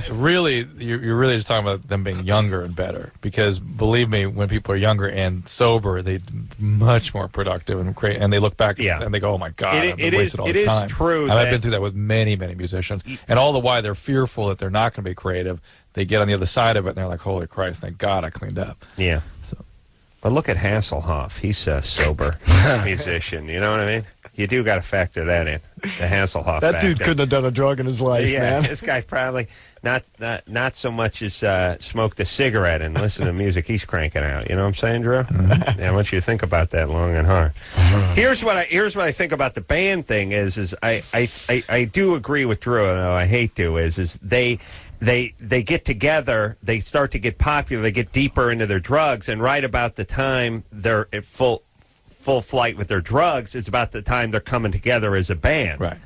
Speaker 4: Really, you're really just talking about them being younger and better. Because believe me, when people are younger and sober, they're much more productive and great, and they look back and they go, "Oh my God, I've wasted all this time."
Speaker 3: True.
Speaker 4: I've been through that with many musicians, and all the while they're fearful that they're not going to be creative. They get on the other side of it, and they're like, "Holy Christ! Thank God I cleaned up."
Speaker 3: Yeah. But look at Hasselhoff. He's a sober musician. You know what I mean? You do got to factor that in. The Hasselhoff.
Speaker 6: That dude couldn't have done a drug in his life, man.
Speaker 3: This guy probably not so much as smoked a cigarette and listen to music he's cranking out. You know what I'm saying, Drew? Yeah, I want you to think about that long and hard. Here's what I think about the band thing is I do agree with Drew, though I hate to, is they get together, they start to get popular, they get deeper into their drugs, and right about the time they're at full flight with their drugs is about the time they're coming together as a band.
Speaker 4: Right.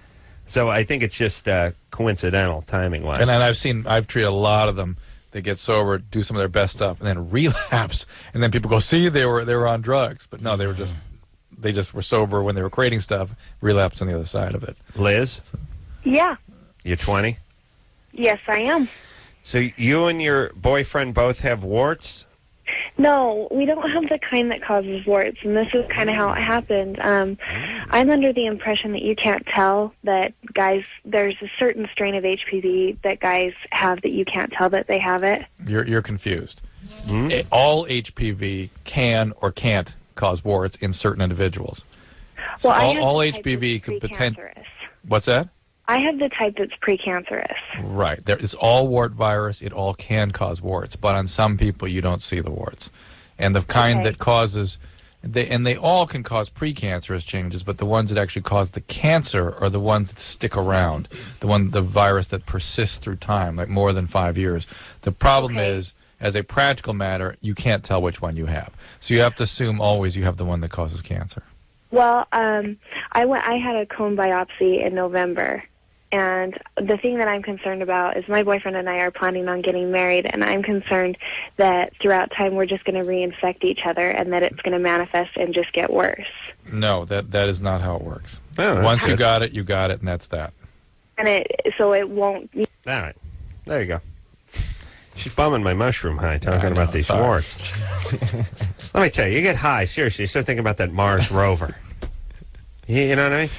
Speaker 3: So I think it's just coincidental timing-wise.
Speaker 4: And then I've treated a lot of them. They get sober, do some of their best stuff, and then relapse. And then people go, "See, they were on drugs," but no, they just were sober when they were creating stuff. Relapsed on the other side of it.
Speaker 3: Liz,
Speaker 8: Yeah.
Speaker 3: you're 20.
Speaker 8: Yes, I am.
Speaker 3: So you and your boyfriend both have warts?
Speaker 8: No, we don't have the kind that causes warts, and this is kind of how it happened. I'm under the impression that you can't tell that guys, there's a certain strain of HPV that guys have that you can't tell that they have it.
Speaker 4: You're confused. All HPV can or can't cause warts in certain individuals. So
Speaker 8: Well,
Speaker 4: all HPV could potentially. What's that?
Speaker 8: I have the type that's precancerous.
Speaker 4: Right. It's all wart virus. It all can cause warts, but on some people you don't see the warts. And the kind that causes, they all can cause precancerous changes, but the ones that actually cause the cancer are the ones that stick around, the virus that persists through time, like more than 5 years. The problem is, as a practical matter, you can't tell which one you have. So you have to assume always you have the one that causes cancer.
Speaker 8: Well, I had a cone biopsy in November. And the thing that I'm concerned about is my boyfriend and I are planning on getting married, and I'm concerned that throughout time we're just going to reinfect each other and that it's going to manifest and just get worse.
Speaker 4: No, that is not how it works.
Speaker 3: Oh,
Speaker 4: Once you got it, and that's that.
Speaker 8: And it won't.
Speaker 3: All right. There you go. She's bumming my mushroom high talking about these warts. Let me tell you, you get high, seriously, you start thinking about that Mars rover. You know what I mean?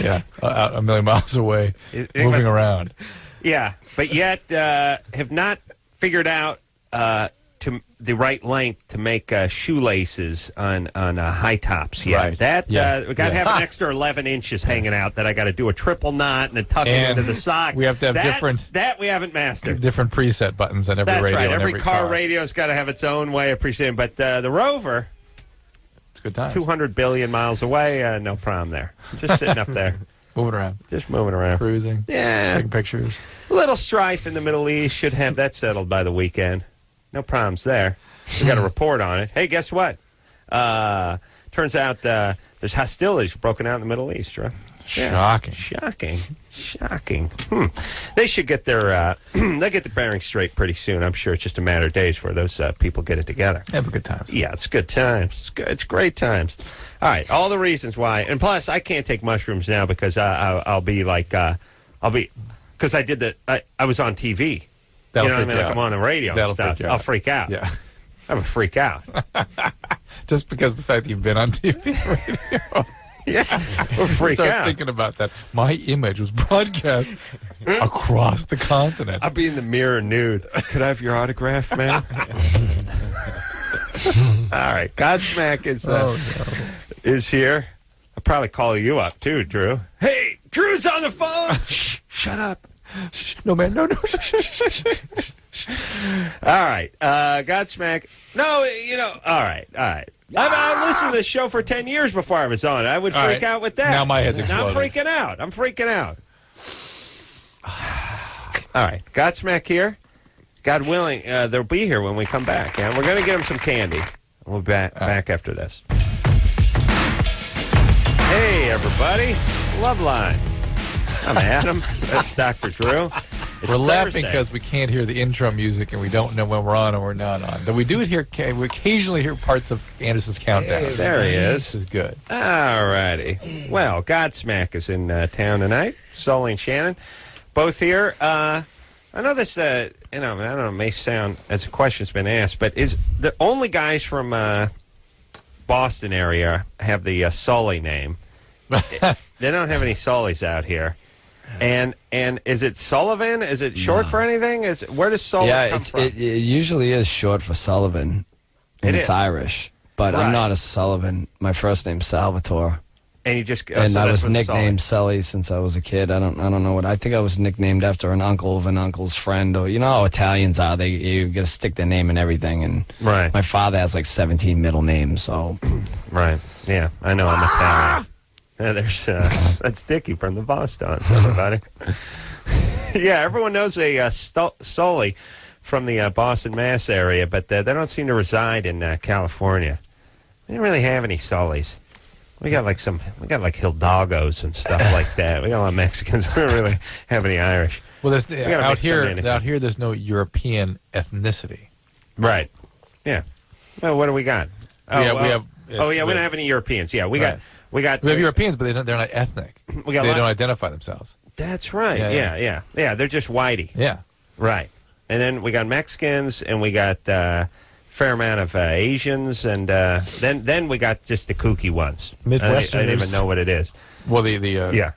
Speaker 4: Yeah, out a million miles away, moving around.
Speaker 3: Yeah, but yet have not figured out to the right length to make shoelaces on high tops yet.
Speaker 4: Right.
Speaker 3: That we got to have an extra 11 inches hanging out that I got to do a triple knot and then tuck it into the sock.
Speaker 4: We have to have different.
Speaker 3: That we haven't mastered.
Speaker 4: Different preset buttons on every radio.
Speaker 3: That's right.
Speaker 4: Every
Speaker 3: car radio's got to have its own way of presetting. But the rover.
Speaker 4: Good time.
Speaker 3: 200 billion miles away, no problem there. Just sitting up there.
Speaker 4: Moving around.
Speaker 3: Just moving around.
Speaker 4: Cruising.
Speaker 3: Yeah.
Speaker 4: Taking pictures.
Speaker 3: A little strife in the Middle East. Should have that settled by the weekend. No problems there. We got a report on it. Hey, guess what? Turns out there's hostilities broken out in the Middle East, right?
Speaker 4: Shocking.
Speaker 3: Shocking. They should get their they get the bearings straight pretty soon. I'm sure it's just a matter of days where those people get it together.
Speaker 4: Have a good time.
Speaker 3: Yeah, it's good times. It's great times. All right, all the reasons why. And plus, I can't take mushrooms now because I'll be like, because I did I was on TV.
Speaker 4: That'll
Speaker 3: you know what I mean?
Speaker 4: out.
Speaker 3: Like I'm on the radio and stuff. I'll freak out.
Speaker 4: Yeah.
Speaker 3: I would freak out.
Speaker 4: Just because of the fact that you've been on TV and radio.
Speaker 3: Yeah, we'll freak out.
Speaker 4: Thinking about that. My image was broadcast across the continent.
Speaker 3: I'll be in the mirror nude. Could I have your autograph, man? All right, Godsmack is here. I'll probably call you up too, Drew. Hey, Drew's on the phone. Shh, shut up.
Speaker 4: No, man, no.
Speaker 3: All right, Godsmack. No, all right. I've listened to this show for 10 years before I was on it. I would freak out with that.
Speaker 4: Now my head's
Speaker 3: Now
Speaker 4: exploding.
Speaker 3: I'm freaking out. All right, Godsmack here. God willing, they'll be here when we come back. Yeah, we're going to get them some candy. We'll be back after this. Hey, everybody. It's Loveline. I'm Adam. That's Dr. Drew.
Speaker 4: We're laughing because we can't hear the intro music and we don't know when we're on or we're not on. But we do hear. We occasionally hear parts of Anderson's countdown.
Speaker 3: Hey, there he is.
Speaker 4: This is good.
Speaker 3: All righty. Well, Godsmack is in town tonight. Sully and Shannon, both here. I know this. I don't know. It may sound as a question's been asked, but is the only guys from Boston area have the Sully name? They don't have any Sullys out here. And is it Sullivan? Is it short for anything? Where does Sully come from?
Speaker 5: It usually is short for Sullivan, and it's Irish. But I'm not a Sullivan. My first name's Salvatore,
Speaker 3: and you just
Speaker 5: and I was nicknamed Sully since I was a kid. I don't know what. I think I was nicknamed after an uncle of an uncle's friend, or how Italians are. You got to stick their name in everything. And my father has like 17 middle names. So
Speaker 3: right, yeah, I know I'm Italian. There's that's Dickie from the Bostons, everybody. Yeah, everyone knows a Sully from the Boston, Mass area, but they don't seem to reside in California. We don't really have any Sullys. We got like Hidalgos and stuff like that. We got a lot of Mexicans. We don't really have any Irish.
Speaker 4: Well, there's out here. There's no European ethnicity.
Speaker 3: Right. Yeah. Well, what do we got? We don't have any Europeans. Yeah, we got
Speaker 4: Europeans, but they're not ethnic. They don't identify themselves.
Speaker 3: That's right. Yeah. They're just whitey.
Speaker 4: Yeah.
Speaker 3: Right. And then we got Mexicans, and we got fair amount of Asians, and then we got just the kooky ones.
Speaker 6: Midwesterners.
Speaker 3: I don't even know what it is.
Speaker 4: Well, the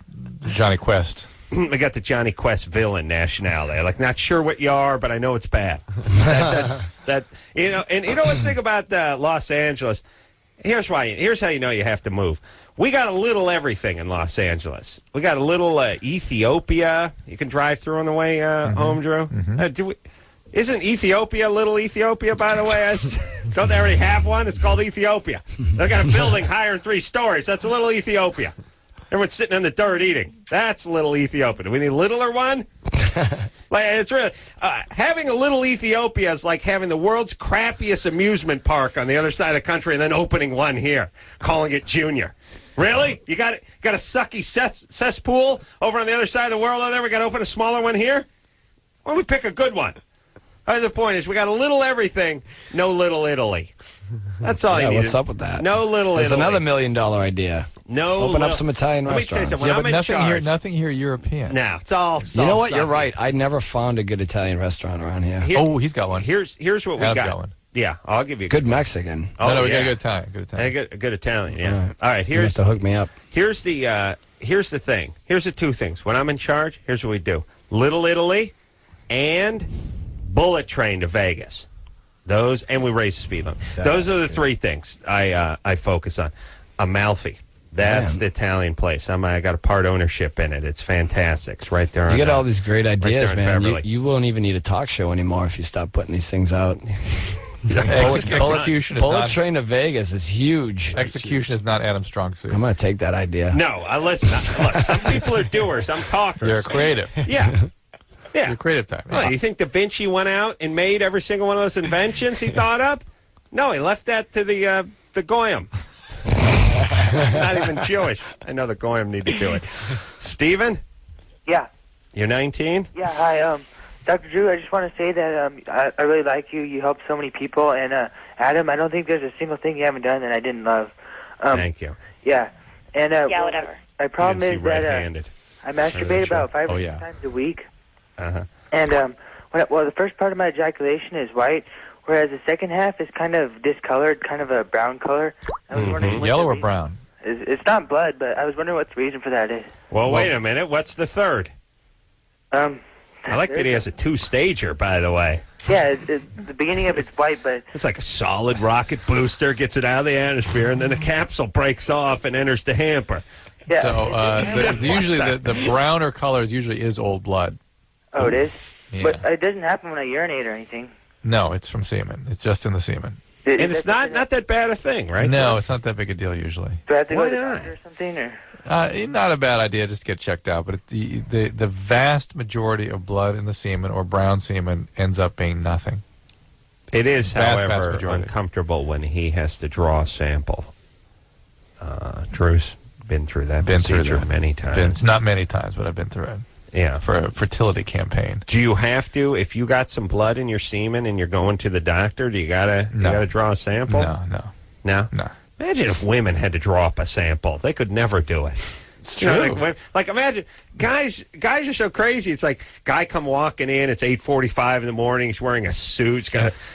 Speaker 4: Johnny Quest.
Speaker 3: We got the Johnny Quest villain nationality. Like, not sure what you are, but I know it's bad. And you know what the thing about Los Angeles? Here's how you know you have to move. We got a little everything in Los Angeles. We got a little Ethiopia you can drive through on the way home, Drew.
Speaker 4: Mm-hmm.
Speaker 3: Isn't Ethiopia Little Ethiopia, by the way? Don't they already have one? It's called Ethiopia. They got a building higher than 3 stories. That's a Little Ethiopia. Everyone's sitting in the dirt eating. That's Little Ethiopia. Do we need a littler one? It's really having a Little Ethiopia is like having the world's crappiest amusement park on the other side of the country and then opening one here, calling it Junior. Really? You got a sucky cesspool over on the other side of the world over there? We got to open a smaller one here? Why don't we pick a good one? The point is, we got a little everything, no Little Italy. That's all you need.
Speaker 5: What's up with that?
Speaker 3: No Little
Speaker 5: There's
Speaker 3: Italy.
Speaker 5: another $1 million idea.
Speaker 3: Open
Speaker 5: up some Italian restaurants.
Speaker 3: Yeah,
Speaker 4: but nothing here European.
Speaker 3: No, it's all.
Speaker 5: You know what? You're right. I never found a good Italian restaurant around here.
Speaker 4: He's got one.
Speaker 3: Here's what we got one. Yeah, I'll give you a
Speaker 5: good Mexican.
Speaker 4: No, we got a good Italian.
Speaker 3: Good Italian. Yeah. All right. Here's
Speaker 5: to hook me up.
Speaker 3: Here's the thing. Here's the 2 things. When I'm in charge, here's what we do: Little Italy and bullet train to Vegas. Those, and we raise the speed limit. Those are the 3 things I focus on. Amalfi. That's the Italian place. I got a part ownership in it. It's fantastic. It's right there.
Speaker 5: You get all these great ideas,
Speaker 3: right
Speaker 5: man. You won't even need a talk show anymore if you stop putting these things out.
Speaker 4: Execution is
Speaker 5: bullet train to Vegas is huge.
Speaker 4: Execution is not Adam's strong suit.
Speaker 5: I'm going to take that idea.
Speaker 3: No, listen. Look, some people are doers. I'm talkers.
Speaker 4: You're creative.
Speaker 3: Yeah. Yeah.
Speaker 4: You're creative type.
Speaker 3: Well, you think Da Vinci went out and made every single one of those inventions he thought up? No, he left that to the Goyim. Not even Jewish. I know the Goyim need to do it. Steven?
Speaker 12: Yeah.
Speaker 3: You're 19?
Speaker 12: Yeah, hi. Dr. Drew, I just want to say that I really like you. You help so many people. And, Adam, I don't think there's a single thing you haven't done that I didn't love.
Speaker 3: Thank you.
Speaker 12: Yeah. And,
Speaker 8: whatever.
Speaker 12: My problem is that I masturbate about 5 or 6 times a week.
Speaker 3: Uh-huh.
Speaker 12: And, the first part of my ejaculation is white, whereas the second half is kind of discolored, kind of a brown color. I was wondering
Speaker 4: yellow or brown?
Speaker 12: It's not blood, but I was wondering what the reason for that is.
Speaker 3: Well, wait a minute. What's the third?
Speaker 12: I
Speaker 3: like that he has a 2-stager, by the way.
Speaker 12: Yeah, the beginning of it's white, but
Speaker 3: it's like a solid rocket booster, gets it out of the atmosphere, and then the capsule breaks off and enters the hamper.
Speaker 12: Yeah.
Speaker 4: So usually the browner color usually is old blood.
Speaker 12: Oh, it is?
Speaker 4: Yeah.
Speaker 12: But it doesn't happen when I urinate or anything.
Speaker 4: No, it's from semen. It's just in the semen.
Speaker 3: And it's not that bad a thing, right?
Speaker 4: No, it's not that big a deal usually.
Speaker 12: Do I have to go
Speaker 3: Why
Speaker 12: to the
Speaker 3: not?
Speaker 12: doctor or something? Or?
Speaker 4: Not a bad idea. Just get checked out. But the vast majority of blood in the semen or brown semen ends up being nothing.
Speaker 3: It is,
Speaker 4: vast
Speaker 3: however,
Speaker 4: majority.
Speaker 3: uncomfortable when he has to draw a sample. Drew's been through that procedure many times.
Speaker 4: Not many times, but I've been through it.
Speaker 3: Yeah.
Speaker 4: For a fertility campaign.
Speaker 3: Do you have to, if you got some blood in your semen and you're going to the doctor, do you gotta draw a sample?
Speaker 4: No.
Speaker 3: Imagine if women had to draw up a sample. They could never do it.
Speaker 4: It's true.
Speaker 3: Like imagine guys are so crazy. It's like guy come walking in. It's 8:45 in the morning. He's wearing a suit.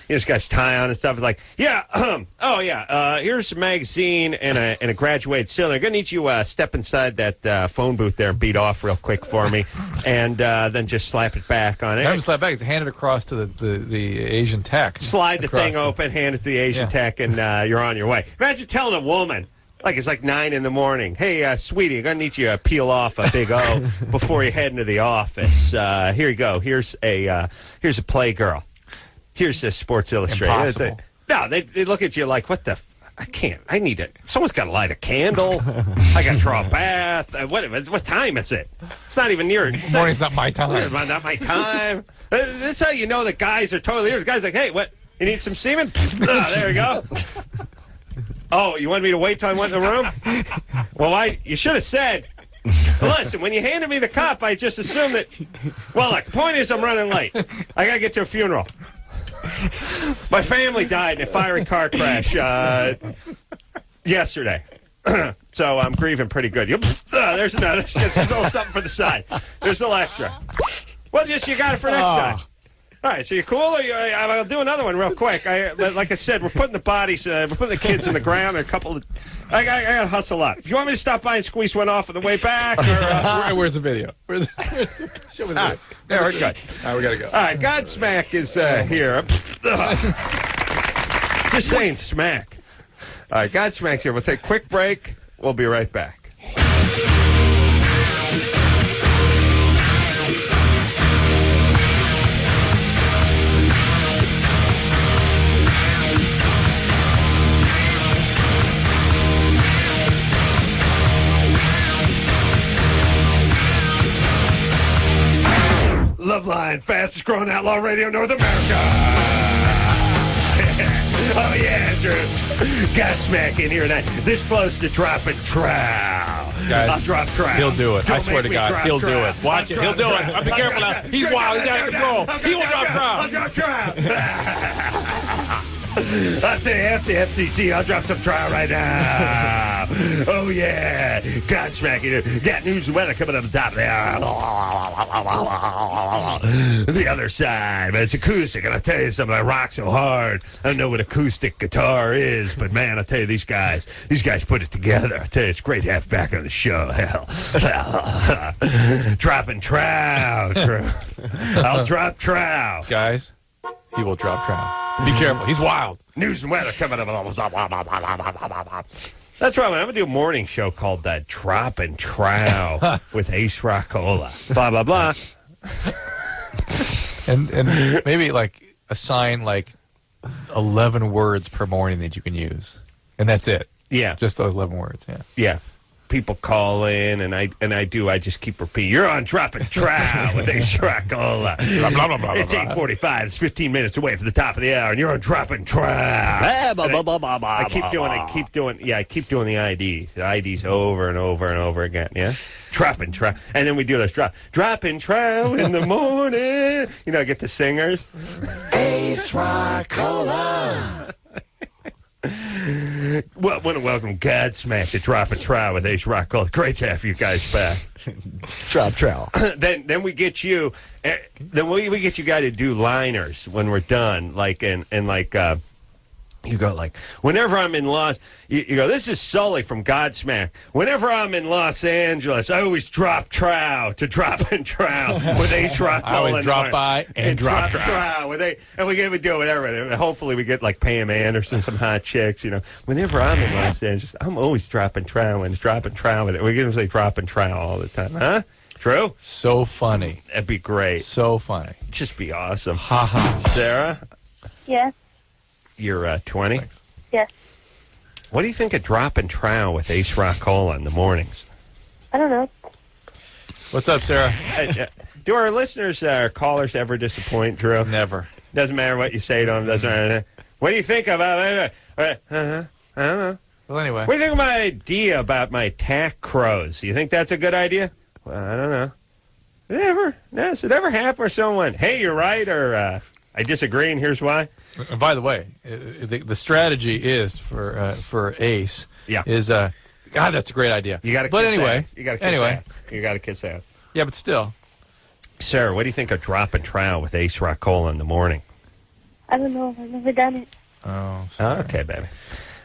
Speaker 3: He's got his tie on and stuff. It's like here's a magazine and a graduated cylinder. I'm gonna need you step inside that phone booth there and beat off real quick for me, and then just slap it back on it.
Speaker 4: Not even slap back. It's hand it across to the Asian tech.
Speaker 3: Slide the thing open, hand it to the Asian tech, and you're on your way. Imagine telling a woman. Like it's like 9 in the morning. Hey, sweetie, I'm gonna need you to peel off a big O before you head into the office. Here you go. Here's a Playgirl. Here's a Sports Illustrated.
Speaker 4: Impossible.
Speaker 3: They look at you like, what the? I can't. I need it. Someone's got to light a candle. I got to draw a bath. What time is it? It's not even near.
Speaker 4: Morning's not my time.
Speaker 3: It's not my time. This is how you know that guys are totally. The guy's like, hey, what? You need some semen? There you go. Oh, you wanted me to wait till I went in the room? Well, you should have said, listen, when you handed me the cup, I just assumed that, well, look, the point is I'm running late. I got to get to a funeral. My family died in a fiery car crash yesterday. So I'm grieving pretty good. There's another. There's a little something for the side. There's a little extra. Well, you got it for next time. All right, so you cool? I'll do another one real quick. Like I said, we're putting the bodies, we're putting the kids in the ground. And a couple of, I got to hustle up. If you want me to stop by and squeeze one off on the way back, or
Speaker 4: where's the video? Show me the video.
Speaker 3: There, we're good.
Speaker 4: All right, we gotta go.
Speaker 3: All right, Godsmack is here. Just saying, smack. All right, Godsmack's here. We'll take a quick break. We'll be right back. Loveline, fastest growing outlaw radio in North America. Oh, yeah, Drew. Godsmack in here tonight. This close to dropping trow.
Speaker 4: Guys,
Speaker 3: I'll drop trow.
Speaker 4: He'll do it.
Speaker 3: Don't
Speaker 4: I swear to God, he'll do it. Watch it. He'll do it. Be careful now. He's wild. He's out of control. He will drop trow.
Speaker 3: I'll drop trow. I'll say after FCC, I'll drop some trow right now. Oh, yeah. Godsmack. Got news and weather coming up the top there. The other side, but it's acoustic, and I'll tell you something, I rock so hard. I don't know what acoustic guitar is, but man, I'll tell you, these guys put it together. I'll tell you, it's great to have back on the show. Hell. Dropping trow. I'll drop trow.
Speaker 4: Guys, he will drop trow. Be careful. He's wild.
Speaker 3: News and weather coming up. That's right. I'm going to do a morning show called Dropping Trow with Ace Rockola. Blah, blah, blah.
Speaker 4: and maybe like assign like 11 words per morning that you can use. And that's it.
Speaker 3: Yeah.
Speaker 4: Just those 11 words. Yeah.
Speaker 3: Yeah. People call in, and I just keep repeating. You're on Dropping Trow with Ace Rockola.
Speaker 4: Blah, blah, blah, blah,
Speaker 3: It's 8:45. It's 15 minutes away from the top of the hour, and you're on Dropping Trow. I keep doing the IDs. The IDs over and over and over again. Yeah. Dropping Trow. And then we do this dropping Trow in the morning. You know, get the singers. Ace Rockola. Well, I want to welcome Godsmack to Dropping Trow with Ace Rockola. Great to have you guys back.
Speaker 6: Drop trow.
Speaker 3: Then we get you. Then we get you guys to do liners when we're done, like and like You go like, whenever I'm in you go, this is Sully from Godsmack. Whenever I'm in Los Angeles, I always drop trow to drop and trow with H-Rock.
Speaker 4: I always drop by and drop trow.
Speaker 3: And we do it with everybody. Hopefully we get like Pam Anderson, some hot chicks, Whenever I'm in Los Angeles, I'm always dropping trow and dropping trow with it. We get them say dropping trow all the time. Huh? True?
Speaker 4: So funny.
Speaker 3: That'd be great.
Speaker 4: So funny.
Speaker 3: Just be awesome.
Speaker 4: Ha ha.
Speaker 3: Sarah?
Speaker 8: Yes.
Speaker 3: You're 20?
Speaker 4: Thanks.
Speaker 8: Yes.
Speaker 3: What do you think of dropping trow with Ace Rock Cola in the mornings?
Speaker 8: I don't know.
Speaker 4: What's up, Sarah?
Speaker 3: Do our listeners, our callers ever disappoint, Drew?
Speaker 4: Never.
Speaker 3: Doesn't matter what you say to them. Doesn't matter. What do you think about it? I don't know.
Speaker 4: Well, anyway.
Speaker 3: What do you think of my idea about my attack crows? You think that's a good idea? Well, I don't know. Does it ever happen where someone, hey, you're right, or I disagree, and here's why?
Speaker 4: And by the way, the strategy is for Ace.
Speaker 3: Yeah.
Speaker 4: Is God, that's a great idea.
Speaker 3: You got to.
Speaker 4: But
Speaker 3: kiss
Speaker 4: anyway,
Speaker 3: ass. You got to kiss
Speaker 4: anyway,
Speaker 3: ass. You got to kiss ass.
Speaker 4: Yeah, but still.
Speaker 3: Sarah, what do you think of dropping trow with Ace Rock Cola in the morning?
Speaker 8: I don't know. I've never done it.
Speaker 4: Oh.
Speaker 3: Okay, baby.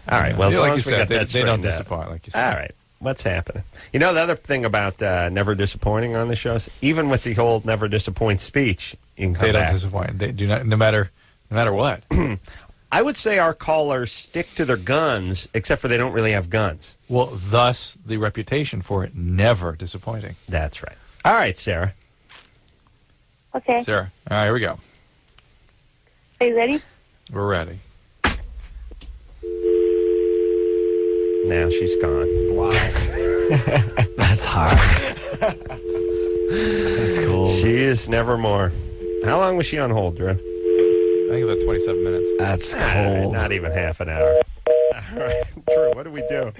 Speaker 3: All right. Well, as
Speaker 4: like
Speaker 3: long
Speaker 4: you
Speaker 3: as we
Speaker 4: said,
Speaker 3: got that
Speaker 4: they don't
Speaker 3: straightened out.
Speaker 4: disappoint, like you said.
Speaker 3: All right. What's happening? The other thing about never disappointing on the shows, even with the old never disappoint speech, you can come
Speaker 4: They
Speaker 3: back.
Speaker 4: don't disappoint. They do not, no matter what.
Speaker 3: I would say our callers stick to their guns, except for they don't really have guns.
Speaker 4: Well, thus the reputation for it never disappointing.
Speaker 3: That's right. All right, Sarah.
Speaker 8: Okay.
Speaker 4: Sarah. All right, here we go.
Speaker 8: Are you ready?
Speaker 4: We're ready.
Speaker 3: Now she's gone.
Speaker 5: Wow. That's hard. That's cool.
Speaker 3: She is nevermore. How long was she on hold, Drew?
Speaker 4: I think about 27 minutes.
Speaker 5: That's
Speaker 3: Right,
Speaker 5: cold.
Speaker 3: not even half an hour. All right, Drew, what do we do?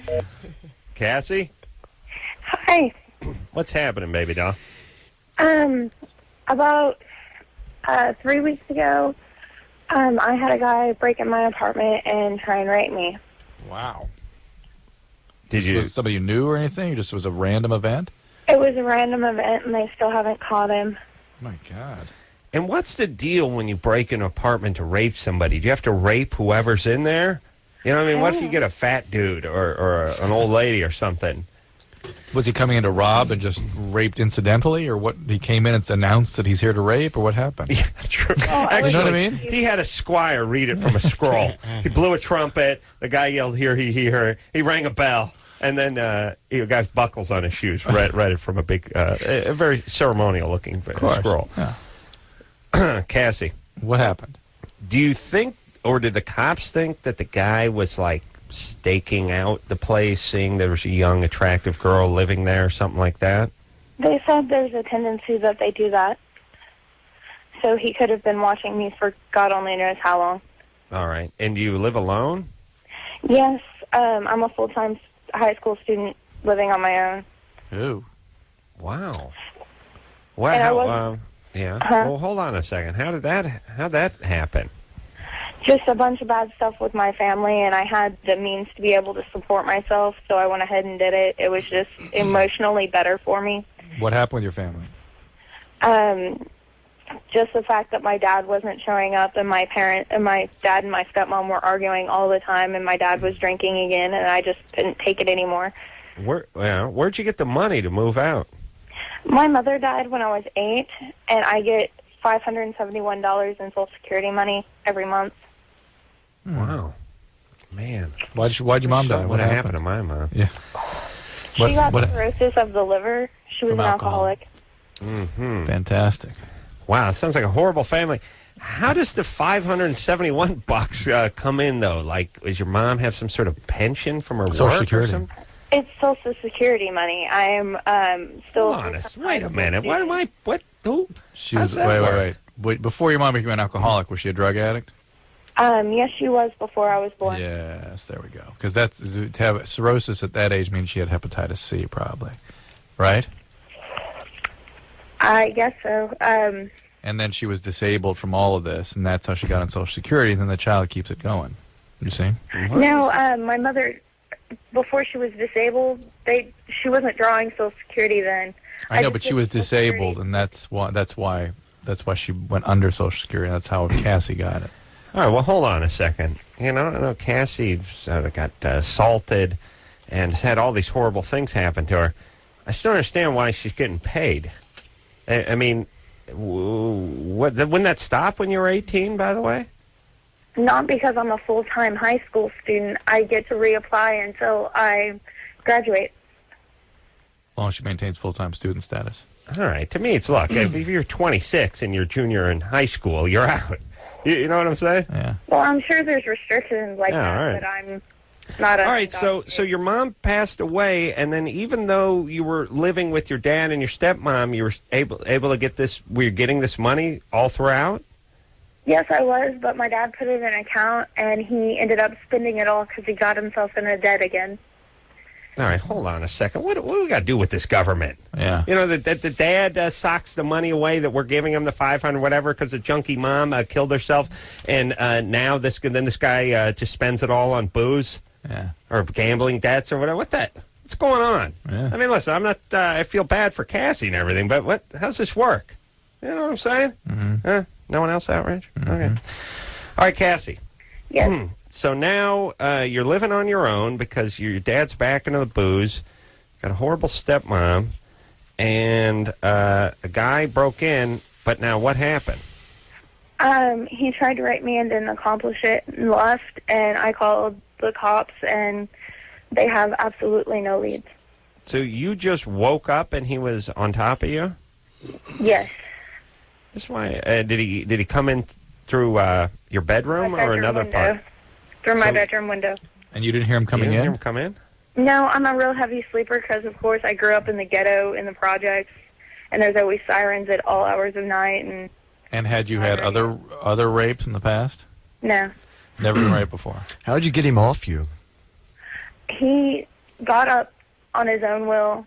Speaker 3: Cassie?
Speaker 8: Hi.
Speaker 3: What's happening, baby doll?
Speaker 8: About 3 weeks ago, I had a guy break in my apartment and try and rape me.
Speaker 4: Wow.
Speaker 3: Was
Speaker 4: somebody you knew or anything? It just was a random event?
Speaker 8: It was a random event, and they still haven't caught him.
Speaker 4: My God.
Speaker 3: And what's the deal when you break an apartment to rape somebody? Do you have to rape whoever's in there? You know what I mean? What if you get a fat dude or an old lady or something?
Speaker 4: Was he coming in to rob and just raped incidentally, or what? He came in and announced that he's here to rape, or what happened?
Speaker 3: Yeah, true.
Speaker 4: Actually, you know what I mean?
Speaker 3: He had a squire read it from a scroll. He blew a trumpet. The guy yelled, "Here, he heard." He rang a bell, and then he got buckles on his shoes. Read it from a big, a very ceremonial-looking scroll.
Speaker 4: Yeah.
Speaker 3: Cassie,
Speaker 4: what happened?
Speaker 3: Do you think, or did the cops think that the guy was like staking out the place, seeing there was a young, attractive girl living there, or something like that?
Speaker 8: They said there's a tendency that they do that. So he could have been watching me for God only knows how long.
Speaker 3: All right. And do you live alone?
Speaker 8: Yes, I'm a full-time high school student living on my own.
Speaker 4: Ooh.
Speaker 3: Wow.
Speaker 8: And I
Speaker 3: Wow. Yeah. Well, hold on a second. How'd that happen?
Speaker 8: Just a bunch of bad stuff with my family, and I had the means to be able to support myself, so I went ahead and did it. It was just emotionally better for me.
Speaker 4: What happened with your family?
Speaker 8: Just the fact that my dad wasn't showing up, and my dad and my stepmom were arguing all the time, and my dad was drinking again, and I just couldn't take it anymore.
Speaker 3: Where'd you get the money to move out?
Speaker 8: My mother died when I was 8, and I get $571 in Social Security money every month.
Speaker 3: Wow. Man.
Speaker 4: Why'd your mom die?
Speaker 3: What happened to my mom?
Speaker 4: Yeah.
Speaker 8: She got cirrhosis of the liver. She was an alcoholic.
Speaker 3: Mm-hmm.
Speaker 4: Fantastic.
Speaker 3: Wow, it sounds like a horrible family. How does the $571 come in, though? Like, does your mom have some sort of pension from her
Speaker 4: Social
Speaker 3: work
Speaker 4: Security.
Speaker 3: or something?
Speaker 8: It's Social Security money. I'm still...
Speaker 3: Honest. Wait a minute. Why am I... What? Who?
Speaker 4: She was... Wait. Before your mom became an alcoholic, was she a drug addict?
Speaker 8: Yes, she was before I was born.
Speaker 4: Yes, there we go. Because to have cirrhosis at that age means she had hepatitis C, probably. Right?
Speaker 8: I guess so.
Speaker 4: And then she was disabled from all of this, and that's how she got on Social Security, and then the child keeps it going. You see?
Speaker 8: No, my mother, before she was disabled, she wasn't drawing Social Security then.
Speaker 4: I know, but she was disabled, and that's why she went under Social Security. That's how Cassie got it.
Speaker 3: All right, well, hold on a second. You know, I know Cassie got assaulted and has had all these horrible things happen to her. I still understand why she's getting paid. I mean, wouldn't that stop when you were 18, by the way?
Speaker 8: Not because I'm a full-time high school student. I get to reapply until I graduate.
Speaker 4: As long as she maintains full-time student status.
Speaker 3: All right. To me, it's, look, if you're 26 and you're junior in high school, you're out. You know what I'm saying?
Speaker 4: Yeah.
Speaker 8: Well, I'm sure there's restrictions like that,
Speaker 3: all right.
Speaker 8: but I'm not a...
Speaker 3: All right, so your mom passed away, and then even though you were living with your dad and your stepmom, you were able to get this, were you getting this money all throughout?
Speaker 8: Yes, I was, but my dad put it in an account, and he ended up spending it all because he got himself in a debt again.
Speaker 3: All right, hold on a second. What do we got to do with this government?
Speaker 4: Yeah.
Speaker 3: You know, the dad socks the money away that we're giving him, the $500, whatever, because the junkie mom killed herself, and now this guy just spends it all on booze, or gambling debts or whatever. What's going on?
Speaker 4: Yeah.
Speaker 3: I mean, listen, I'm not. I feel bad for Cassie and everything, but how's this work? You know what I'm saying?
Speaker 4: Mm-hmm.
Speaker 3: No one else outraged? Mm-hmm. Okay. All right, Cassie.
Speaker 8: Yes.
Speaker 3: So now you're living on your own because your dad's back into the booze, got a horrible stepmom, and a guy broke in, but now what happened?
Speaker 8: He tried to rape me and didn't accomplish it and left, and I called the cops, and they have absolutely no leads.
Speaker 3: So you just woke up and he was on top of you?
Speaker 8: Yes.
Speaker 3: This is why. Did he come in through your bedroom or another part?
Speaker 8: Through my bedroom window.
Speaker 4: And you didn't hear him coming in?
Speaker 3: You didn't hear him come in?
Speaker 8: No, I'm a real heavy sleeper because, of course, I grew up in the ghetto, in the projects, and there's always sirens at all hours of night. And
Speaker 4: had you had other rapes in the past?
Speaker 8: No.
Speaker 4: Never been raped before?
Speaker 6: How'd you get him off you?
Speaker 8: He got up on his own will.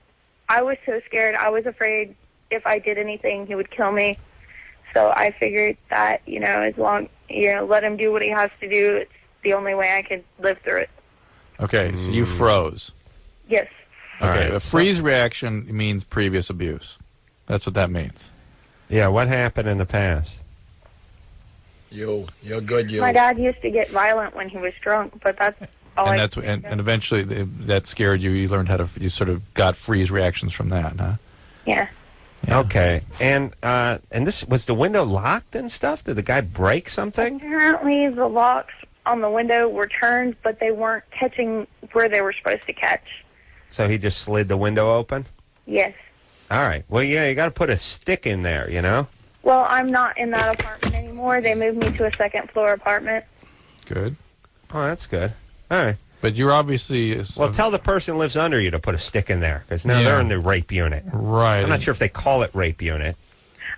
Speaker 8: I was so scared. I was afraid if I did anything, he would kill me. So I figured that, as long, let him do what he has to do. It's the only way I could live through it.
Speaker 4: Okay, so you froze.
Speaker 8: Yes.
Speaker 4: Okay, a freeze reaction means previous abuse. That's what that means.
Speaker 3: Yeah, what happened in the past?
Speaker 5: You're good,
Speaker 8: My dad used to get violent when he was drunk, but that's all
Speaker 4: and eventually that scared you. You learned you sort of got freeze reactions from that, huh?
Speaker 8: Yeah.
Speaker 3: Okay, and this was the window locked and stuff? Did the guy break something?
Speaker 8: Apparently the locks on the window were turned, but they weren't catching where they were supposed to catch.
Speaker 3: So he just slid the window open?
Speaker 8: Yes.
Speaker 3: All right. Well, yeah, you got to put a stick in there,
Speaker 8: Well, I'm not in that apartment anymore. They moved me to a second-floor apartment.
Speaker 4: Good.
Speaker 3: Oh, that's good. All right.
Speaker 4: But you're obviously...
Speaker 3: Well, tell the person who lives under you to put a stick in there, because now they're in the rape unit.
Speaker 4: Right.
Speaker 3: I'm not sure if they call it rape unit.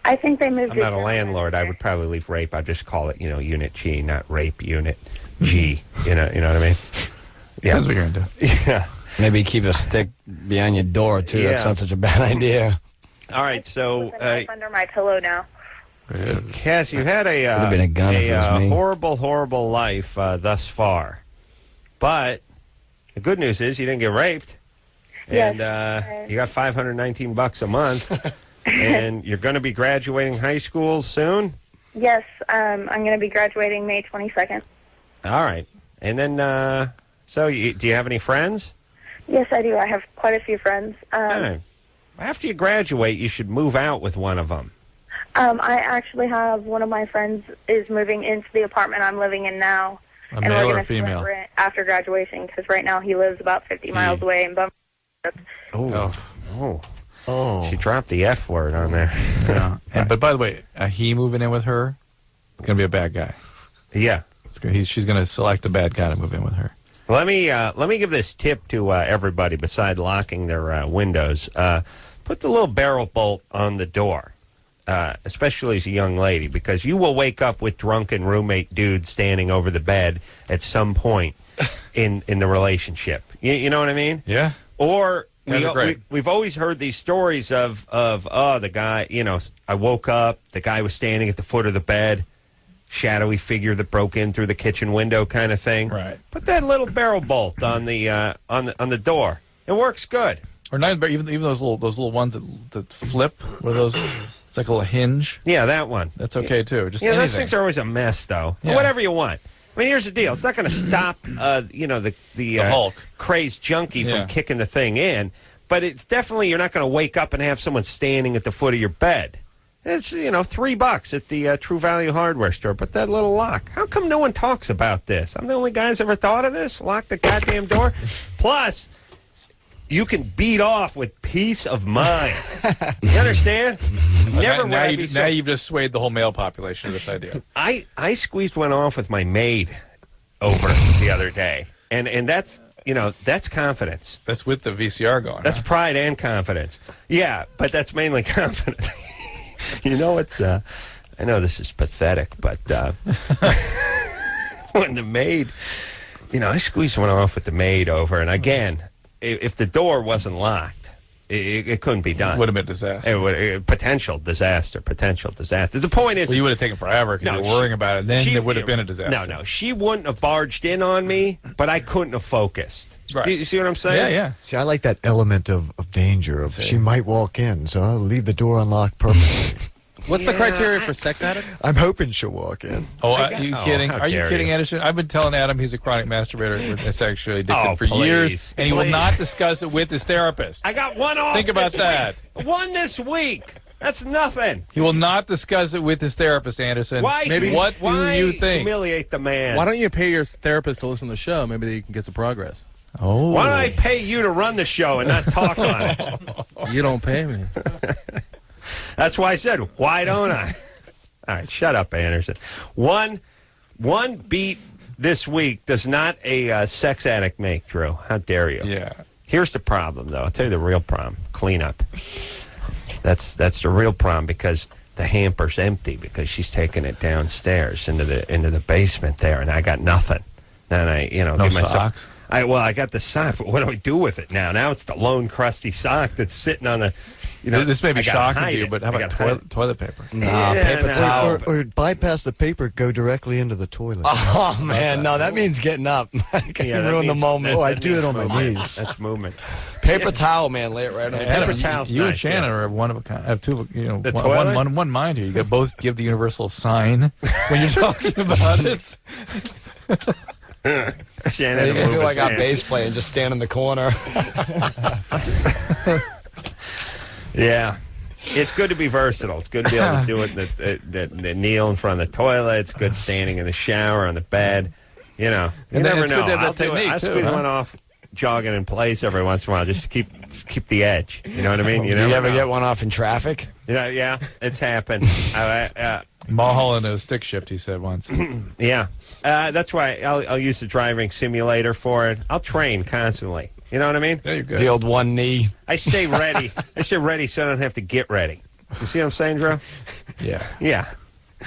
Speaker 8: I think they moved it.
Speaker 3: I'm not a landlord. I would probably leave rape. I'd just call it, unit G, not rape unit G. You know what I mean? Yeah.
Speaker 4: That's what you're into.
Speaker 3: Yeah.
Speaker 5: Maybe keep a stick behind your door, too. That's not such a bad idea.
Speaker 3: All right, so...
Speaker 8: With a knife under my pillow now.
Speaker 3: Cass, you had a horrible, horrible life thus far. But the good news is you didn't get raped.
Speaker 8: Yes.
Speaker 3: And you got $519 a month. And you're going to be graduating high school soon?
Speaker 8: Yes, I'm going to be graduating May 22nd.
Speaker 3: All right. And then, do you have any friends?
Speaker 8: Yes, I do. I have quite a few friends.
Speaker 3: After you graduate, you should move out with one of them.
Speaker 8: I actually have one of my friends is moving into the apartment I'm living in now.
Speaker 4: A male or a female?
Speaker 8: After graduation, because right now he lives about 50 miles away in Bummer.
Speaker 3: Oh. She dropped the F word on there.
Speaker 4: Yeah. But by the way, he moving in with her is going to be a bad guy.
Speaker 3: Yeah.
Speaker 4: She's going to select a bad guy to move in with her.
Speaker 3: Let me give this tip to everybody beside locking their windows. Put the little barrel bolt on the door, especially as a young lady, because you will wake up with drunken roommate dudes standing over the bed at some point in the relationship. You know what I mean?
Speaker 4: Yeah.
Speaker 3: Or we've always heard these stories of the guy, I woke up, the guy was standing at the foot of the bed, shadowy figure that broke in through the kitchen window kind of thing.
Speaker 4: Right.
Speaker 3: Put that little barrel bolt on the door. It works good.
Speaker 4: Or not even those little ones that flip. What are those? It's like a little hinge.
Speaker 3: Yeah, that one.
Speaker 4: That's okay, too. Just
Speaker 3: those
Speaker 4: anything.
Speaker 3: things are always a mess, though.
Speaker 4: Yeah.
Speaker 3: Whatever you want. I mean, here's the deal. It's not going to stop, the
Speaker 4: Hulk.
Speaker 3: crazed junkie
Speaker 4: Yeah.
Speaker 3: from kicking the thing in, but it's definitely, you're not going to wake up and have someone standing at the foot of your bed. It's, $3 at the True Value Hardware store. But that little lock. How come no one talks about this? I'm the only guy who's ever thought of this. Lock the goddamn door. Plus, you can beat off with peace of mind. You understand? Never
Speaker 4: now,
Speaker 3: would I be
Speaker 4: now you've just swayed the whole male population to this idea.
Speaker 3: I squeezed one off with my maid over the other day, and that's that's confidence.
Speaker 4: That's with the VCR going.
Speaker 3: That's pride and confidence. Yeah, but that's mainly confidence. It's I know this is pathetic, but when the maid, I squeezed one off with the maid over, and again, if the door wasn't locked, it couldn't be done.
Speaker 4: Would have been disaster.
Speaker 3: Potential disaster. The point is,
Speaker 4: you would have taken forever because you were worrying about it. Then it would have been a disaster.
Speaker 3: No, she wouldn't have barged in on me, but I couldn't have focused.
Speaker 4: Right.
Speaker 3: Do you see what I'm saying?
Speaker 4: Yeah.
Speaker 6: See, I like that element of danger. She might walk in, so I'll leave the door unlocked purposely.
Speaker 9: What's the criteria for sex addict?
Speaker 6: I'm hoping she'll walk in.
Speaker 4: Are you kidding? Are you kidding, Anderson? I've been telling Adam he's a chronic masturbator and sexually addicted for years, and he will not discuss it with his therapist.
Speaker 3: I got one off.
Speaker 4: Think about that.
Speaker 3: One this week. That's nothing.
Speaker 4: He will not discuss it with his therapist, Anderson.
Speaker 3: Why?
Speaker 4: What do you think?
Speaker 3: Humiliate the man.
Speaker 9: Why don't you pay your therapist to listen to the show? Maybe you can get some progress.
Speaker 4: Oh.
Speaker 3: Why don't I pay you to run the show and not talk on it?
Speaker 9: You don't pay me.
Speaker 3: That's why I said, why don't I? All right, shut up, Anderson. One beat this week does not a sex addict make, Drew. How dare you?
Speaker 4: Yeah.
Speaker 3: Here's the problem, though. I'll tell you the real problem. Cleanup. That's the real problem, because the hamper's empty because she's taking it downstairs into the basement there, and I got nothing. And I,
Speaker 4: no
Speaker 3: give myself.
Speaker 4: socks?
Speaker 3: I got the sock, but what do I do with it now? Now it's the lone crusty sock that's sitting on the.
Speaker 4: This may be shocking to you,
Speaker 3: it.
Speaker 4: but how about toilet paper?
Speaker 5: Paper towel.
Speaker 6: Or bypass the paper, go directly into the toilet.
Speaker 5: Oh, man, no, that means getting up. Can you ruin the moment?
Speaker 6: Oh, I do it on my knees.
Speaker 3: That's movement.
Speaker 5: Paper towel, man, lay it right on the
Speaker 3: Paper
Speaker 5: towel.
Speaker 3: towel's
Speaker 4: You and
Speaker 3: nice,
Speaker 4: Shannon are one of a kind. Have two,
Speaker 3: The toilet?
Speaker 4: one mind here. You got both give the universal sign when you're talking about it.
Speaker 3: Shannon,
Speaker 5: You can do like our bass player and just stand in the corner.
Speaker 3: Yeah. It's good to be versatile. It's good to be able to do it kneel in front of the toilet. It's good standing in the shower, on the bed. You never know. I'll squeeze one off jogging in place every once in a while just to keep the edge. You know what I mean?
Speaker 5: You ever get one off in traffic?
Speaker 3: Yeah, it's happened.
Speaker 4: Mulholland a stick shift, he said once.
Speaker 3: Yeah. That's why I'll use the driving simulator for it. I'll train constantly. You know what I mean?
Speaker 4: Yeah, you're good.
Speaker 5: The old one knee.
Speaker 3: I stay ready. I stay ready so I don't have to get ready. You see what I'm saying, Drew?
Speaker 4: Yeah.
Speaker 3: Yeah.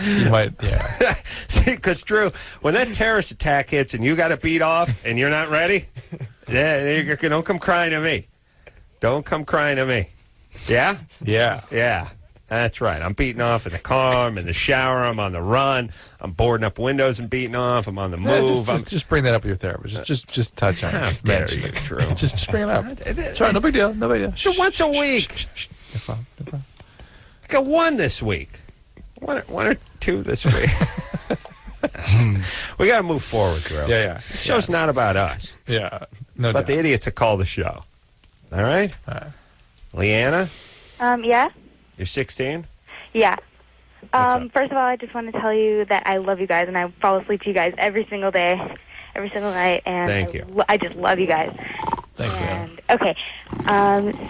Speaker 4: You might, yeah.
Speaker 3: See, because, Drew, when that terrorist attack hits and you got to beat off and you're not ready, don't come crying to me. Don't come crying to me. Yeah?
Speaker 4: Yeah.
Speaker 3: Yeah. That's right. I'm beating off in the car. I'm in the shower. I'm on the run. I'm boarding up windows and beating off. I'm on the move.
Speaker 4: Just bring that up with your therapist. Just touch on it. Just mention it.
Speaker 3: Drew.
Speaker 4: Just bring it up. Sure, no big deal. No big deal.
Speaker 3: So once a week.
Speaker 4: No problem.
Speaker 3: I got one this week. One or two this week. We got to move forward, Drew.
Speaker 4: Yeah.
Speaker 3: This show's not about us.
Speaker 4: Yeah. No
Speaker 3: But
Speaker 4: doubt.
Speaker 3: the idiots that call the show. All right? Leanna,
Speaker 8: Yeah?
Speaker 3: you're 16?
Speaker 8: Yeah.
Speaker 3: up?
Speaker 8: First of all, I just want to tell you that I love you guys, and I fall asleep to you guys every single day, every single night, and
Speaker 3: Thank you.
Speaker 8: I just love you guys.
Speaker 4: Thanks, Leanna.
Speaker 8: Okay,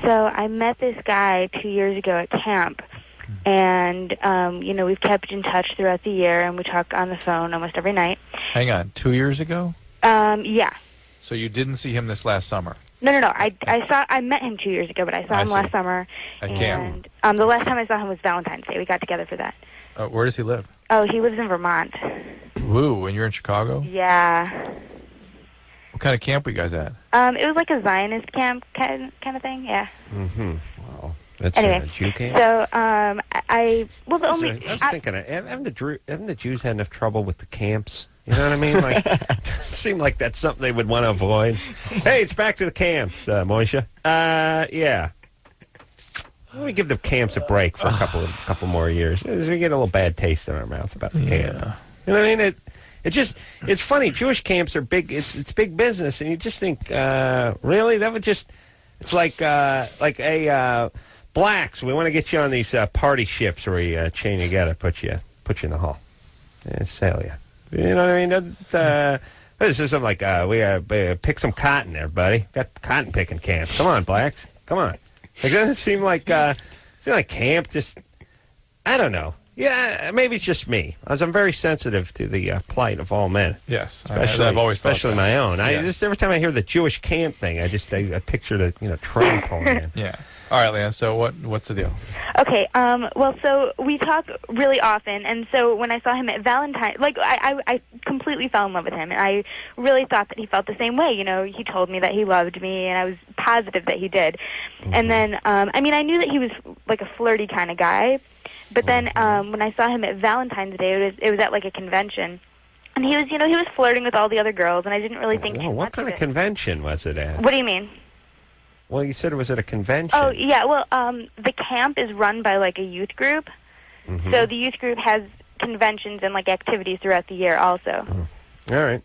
Speaker 8: so I met this guy 2 years ago at camp, and, we've kept in touch throughout the year, and we talk on the phone almost every night.
Speaker 4: Hang on. 2 years ago?
Speaker 8: Yeah.
Speaker 4: So you didn't see him this last summer?
Speaker 8: No. I met him 2 years ago, but I saw him last summer.
Speaker 4: At camp?
Speaker 8: And the last time I saw him was Valentine's Day. We got together for that.
Speaker 4: Where does he live?
Speaker 8: Oh, he lives in Vermont.
Speaker 4: Woo, and you're in Chicago?
Speaker 8: Yeah.
Speaker 4: What kind of camp were you guys at?
Speaker 8: It was like a Zionist camp kind of thing, yeah.
Speaker 3: Mm-hmm. Wow. That's
Speaker 8: Anyway,
Speaker 3: a Jew camp?
Speaker 8: so I
Speaker 3: was thinking, haven't the Jews had enough trouble with the camps? You know what I mean? Like, it seemed like that's something they would want to avoid. Hey, it's back to the camps, Moisha. Yeah. Let me give the camps a break for a couple more years. We get a little bad taste in our mouth about the camp. You know what I mean? It's funny. Jewish camps are big. It's big business, and you just think, really, that would just. It's like blacks. We want to get you on these party ships where we chain you together, put you in the hull, and sail you. You know what I mean? This is something like we pick some cotton there, buddy. Got cotton picking camp. Come on, blacks. Come on. Like, doesn't it seem like camp? Just I don't know. Yeah, maybe it's just me, as I'm very sensitive to the plight of all men.
Speaker 4: Yes,
Speaker 3: I've always
Speaker 4: thought
Speaker 3: especially
Speaker 4: that.
Speaker 3: my own.
Speaker 4: Yeah.
Speaker 3: I just every time I hear the Jewish camp thing, I picture the train pulling in.
Speaker 4: Yeah. All right, Leanne. So what's the deal?
Speaker 13: Okay. Well, so we talk really often, and so when I saw him at Valentine's, I completely fell in love with him, and I really thought that he felt the same way. You know, he told me that he loved me, and I was positive that he did. Mm-hmm. And then, I knew that he was like a flirty kind of guy, but then when I saw him at Valentine's Day, it was at like a convention. And he was flirting with all the other girls, and I didn't really think too much
Speaker 3: what kind of convention was it at?
Speaker 13: What do you mean?
Speaker 3: Well, you said it was at a convention.
Speaker 13: Oh, yeah. Well, the camp is run by, like, a youth group. Mm-hmm. So the youth group has conventions and, like, activities throughout the year also.
Speaker 3: All right.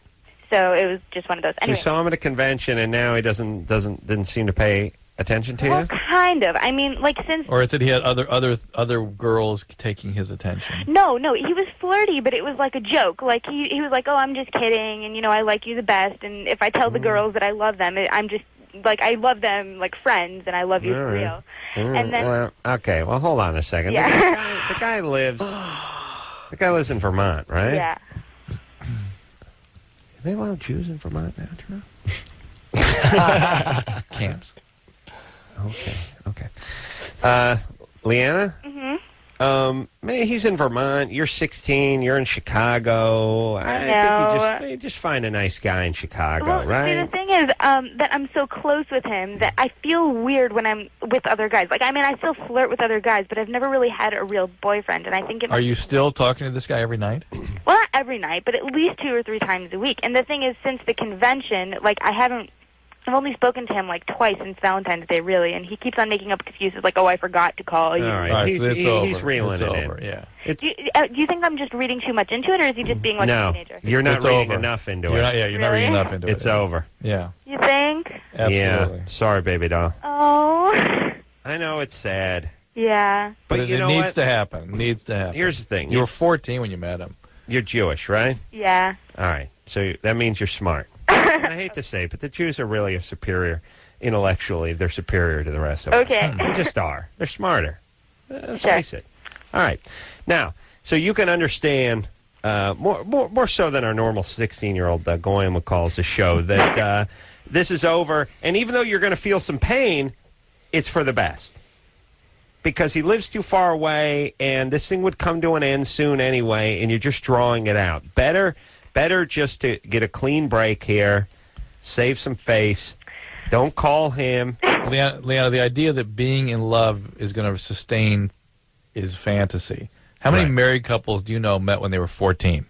Speaker 13: So it was just one of those.
Speaker 3: So
Speaker 13: anyway.
Speaker 3: you saw him at a convention, and now he didn't seem to pay attention to
Speaker 13: Well,
Speaker 3: you?
Speaker 13: kind of. I mean, like, since...
Speaker 4: Or is it he had other girls taking his attention?
Speaker 13: No, he was flirty, but it was like a joke. Like, he was like, oh, I'm just kidding, and, I like you the best, and if I tell the girls that I love them, I'm just... Like, I love them like friends, and I love you for real. And then,
Speaker 3: okay. Well, hold on a second.
Speaker 13: Yeah.
Speaker 3: The guy lives in Vermont, right?
Speaker 13: Yeah.
Speaker 3: Do they allow Jews in Vermont now, Drew?
Speaker 4: Camps.
Speaker 3: Okay. Leanna?
Speaker 13: Mm-hmm.
Speaker 3: Man, he's in Vermont. You're 16. You're in Chicago. I think you just find a nice guy in Chicago, right?
Speaker 13: See, the thing is that I'm so close with him that I feel weird when I'm with other guys. Like, I still flirt with other guys, but I've never really had a real boyfriend, and I think it.
Speaker 4: Are you still talking to this guy every night?
Speaker 13: Well, not every night, but at least 2 or 3 times a week. And the thing is, since the convention, like, I've only spoken to him like twice since Valentine's Day, really, and he keeps on making up excuses like, "Oh, I forgot to call you."
Speaker 3: All right, he's reeling it in.
Speaker 4: Yeah.
Speaker 13: Do you think I'm just reading too much into it, or is he just being like a teenager?
Speaker 3: You're not reading enough into it.
Speaker 4: You're not reading enough into it.
Speaker 3: It's over.
Speaker 4: Yeah.
Speaker 13: You think?
Speaker 4: Absolutely.
Speaker 3: Yeah. Sorry, baby doll.
Speaker 13: Oh.
Speaker 3: I know it's sad.
Speaker 13: Yeah.
Speaker 3: But
Speaker 4: it
Speaker 3: you know
Speaker 4: needs to happen. It needs to happen.
Speaker 3: Here's the thing.
Speaker 4: You were 14 when you met him.
Speaker 3: You're Jewish, right?
Speaker 13: Yeah.
Speaker 3: All right. So that means you're smart. I hate to say it, but the Jews are really intellectually, they're superior to the rest of us.
Speaker 13: Okay.
Speaker 3: They just are. They're smarter. Let's face it. All right. Now, so you can understand more so than our normal 16-year-old Goyim would calls the show that this is over, and even though you're going to feel some pain, it's for the best. Because he lives too far away, and this thing would come to an end soon anyway, and you're just drawing it out. Better just to get a clean break here, save some face. Don't call him.
Speaker 4: Leanna, the idea that being in love is going to sustain is fantasy. How many married couples do you know met when they were 14?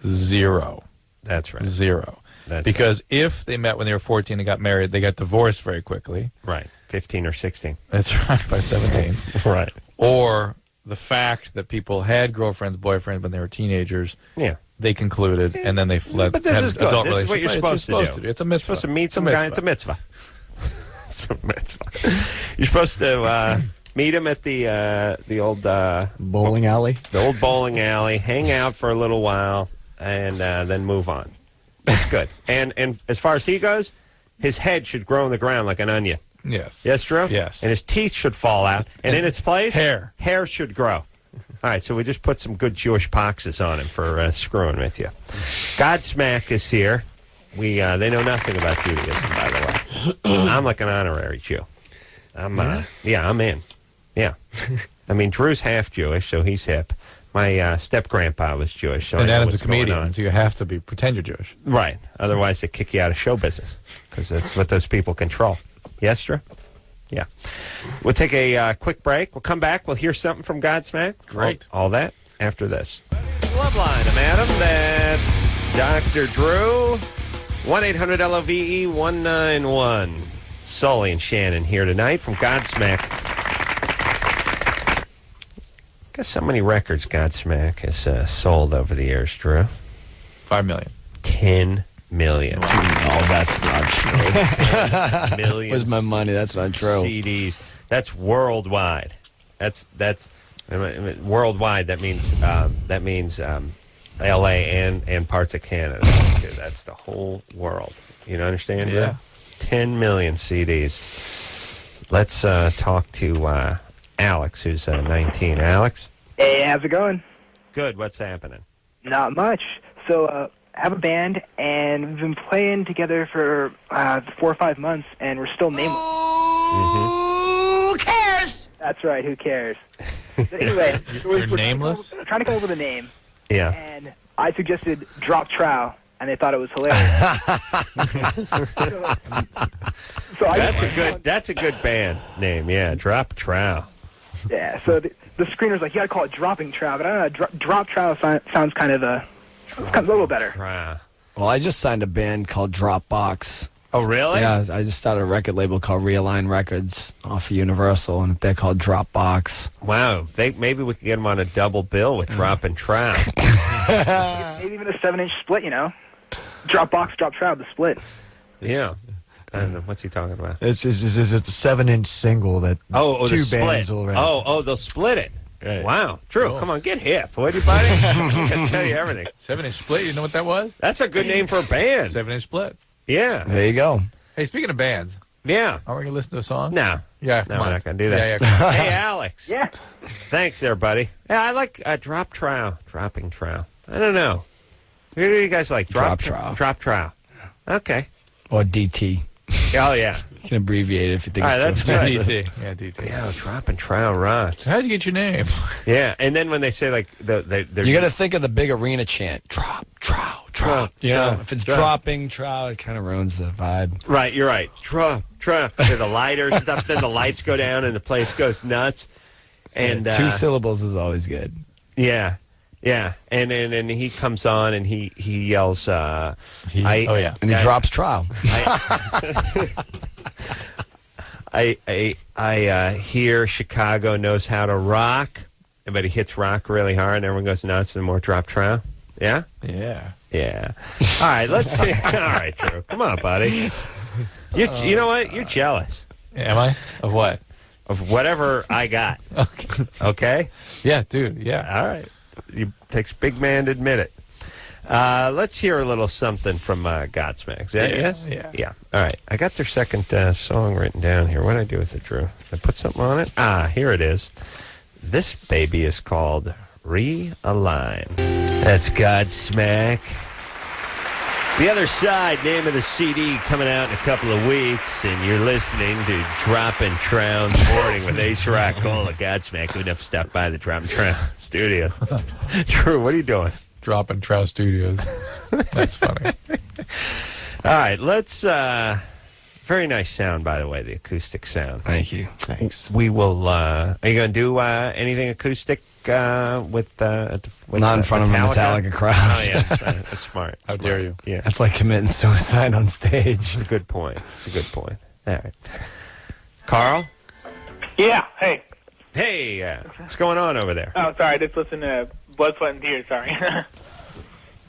Speaker 4: 0.
Speaker 3: That's right.
Speaker 4: 0. Because if they met when they were 14 and got married, they got divorced very quickly.
Speaker 3: Right. 15 or 16.
Speaker 4: That's right, by 17.
Speaker 3: Right.
Speaker 4: Or the fact that people had girlfriends, boyfriends when they were teenagers.
Speaker 3: Yeah.
Speaker 4: They concluded, and then they fled.
Speaker 3: But this is good.
Speaker 4: Adult
Speaker 3: This is what you're supposed to do.
Speaker 4: It's a mitzvah.
Speaker 3: You're supposed to meet some guy. It's a mitzvah. It's a mitzvah. You're supposed to meet him at the old
Speaker 6: bowling alley.
Speaker 3: The old bowling alley. Hang out for a little while, and then move on. That's good. And as far as he goes, his head should grow in the ground like an onion.
Speaker 4: Yes.
Speaker 3: Yes, Drew?
Speaker 4: Yes.
Speaker 3: And his teeth should fall out. And in its place,
Speaker 4: hair
Speaker 3: should grow. All right, so we just put some good Jewish poxes on him for screwing with you. Godsmack is here. They know nothing about Judaism, by the way. I'm like an honorary Jew. I'm in. Yeah. I mean, Drew's half Jewish, so he's hip. My step-grandpa was Jewish, so
Speaker 4: and
Speaker 3: I know
Speaker 4: Adam's a
Speaker 3: what's going
Speaker 4: comedian,
Speaker 3: on.
Speaker 4: so you have to pretend you're Jewish.
Speaker 3: Right. Otherwise, they kick you out of show business, because that's what those people control. Yes, Drew? Yeah. We'll take a quick break. We'll come back. We'll hear something from Godsmack.
Speaker 4: Great.
Speaker 3: All that after this. Loveline. I'm Adam. That's Dr. Drew. 1-800-LOVE-191. Sully and Shannon here tonight from Godsmack. Guess how many records Godsmack has sold over the years, Drew?
Speaker 4: 5 million.
Speaker 3: 10 million.
Speaker 5: Oh, that's not true.
Speaker 3: Millions.
Speaker 5: Where's my money? That's not true.
Speaker 3: CDs. That's worldwide. That's worldwide. That means L.A. and parts of Canada. That's the whole world. You understand?
Speaker 4: Yeah.
Speaker 3: Bro? 10 million CDs. Let's talk to Alex, who's 19. Alex?
Speaker 14: Hey, how's it going?
Speaker 3: Good. What's happening?
Speaker 14: Not much. So, I have a band, and we've been playing together for 4 or 5 months, and we're still nameless.
Speaker 5: Who cares?
Speaker 14: That's right, who cares? So anyway,
Speaker 4: You're nameless?
Speaker 14: Trying to come up with a name.
Speaker 3: Yeah.
Speaker 14: And I suggested Drop Trow, and they thought it was hilarious.
Speaker 3: That's a good band name. Yeah, Drop Trow.
Speaker 14: Yeah. So the screener's like, you got to call it Dropping Trow, but I don't know. Drop Trow sounds kind of a little better.
Speaker 5: Well, I just signed a band called Dropbox.
Speaker 3: Oh, really?
Speaker 5: Yeah, I just started a record label called Realign Records off of Universal, and they're called Dropbox.
Speaker 3: Wow. Maybe we could get them on a double bill with Drop and Trow.
Speaker 14: Maybe even a 7-inch split, you know? Dropbox, Drop Trow, the split.
Speaker 3: Yeah. I don't know. What's he talking about?
Speaker 6: It's a 7-inch single that two bands will rap.
Speaker 3: They'll split it.
Speaker 6: Right.
Speaker 3: Wow. Drew, come on, get hip, would you, buddy? I can tell you everything.
Speaker 4: 7-inch split, you know what that was?
Speaker 3: That's a good name for a band.
Speaker 4: 7-inch split.
Speaker 3: Yeah.
Speaker 5: There you go.
Speaker 4: Hey, speaking of bands.
Speaker 3: Yeah.
Speaker 4: Aren't we going to listen to a song?
Speaker 3: No.
Speaker 4: Yeah,
Speaker 3: No, we're not going to do that.
Speaker 4: Yeah, come on.
Speaker 3: Hey, Alex.
Speaker 14: Yeah.
Speaker 3: Thanks there, buddy. Yeah, I like Drop Trow. Dropping Trow. I don't know. Who do you guys like?
Speaker 5: Drop Trow.
Speaker 3: Drop Trow. Okay.
Speaker 5: Or DT.
Speaker 3: Oh, yeah.
Speaker 5: You can abbreviate it if you think
Speaker 3: All right,
Speaker 5: it's
Speaker 3: that's
Speaker 5: so
Speaker 3: good.
Speaker 4: DT. Yeah, DT.
Speaker 3: Yeah, Drop and Trow rocks.
Speaker 4: How'd you get your name?
Speaker 3: Yeah, and then when they say, like, they're
Speaker 5: You got to think of the big arena chant. Drop, trow, trow. You know, if it's dropping, trow, it kind of ruins the vibe.
Speaker 3: Right, you're right. Drop, trow. The lighters and stuff, then the lights go down and the place goes nuts. And
Speaker 5: 2 syllables is always good.
Speaker 3: Yeah. Yeah, and then he comes on and he yells.
Speaker 5: And he drops trow.
Speaker 3: I hear Chicago knows how to rock, but he hits rock really hard and everyone goes nuts and more drop trow. Yeah?
Speaker 4: Yeah.
Speaker 3: Yeah. All right, let's see. All right, Drew. Come on, buddy. You know what? You're jealous.
Speaker 4: Am I? Of what?
Speaker 3: Of whatever I got. Okay?
Speaker 4: Yeah, dude. Yeah.
Speaker 3: All right. It takes a big man to admit it. Let's hear a little something from Godsmack. Is that yes?
Speaker 4: Yeah.
Speaker 3: Yeah. All right. I got their second song written down here. What did I do with it, Drew? Did I put something on it? Here it is. This baby is called Realign. That's Godsmack. The Other Side, name of the CD, coming out in a couple of weeks, and you're listening to Droppin' Trow Morning with Ace Rock Cola. Godsmack, who never stopped by the Droppin' Trow studio. Drew, what are you doing?
Speaker 4: Dropping Trow Studios. That's funny.
Speaker 3: All right, let's... very nice sound, by the way, the acoustic sound.
Speaker 5: Thank you.
Speaker 6: Thanks.
Speaker 3: We will... are you going to do anything acoustic with
Speaker 5: not in front of a Metallica crowd.
Speaker 3: Oh, yeah. That's smart.
Speaker 4: How dare you?
Speaker 3: Yeah.
Speaker 5: That's like committing suicide on stage.
Speaker 3: It's a good point. It's a good point. All right. Carl?
Speaker 15: Yeah, hey.
Speaker 3: Hey, what's going on over there?
Speaker 15: Oh, sorry, I just listened to Blood, Sweat, and Tears, sorry.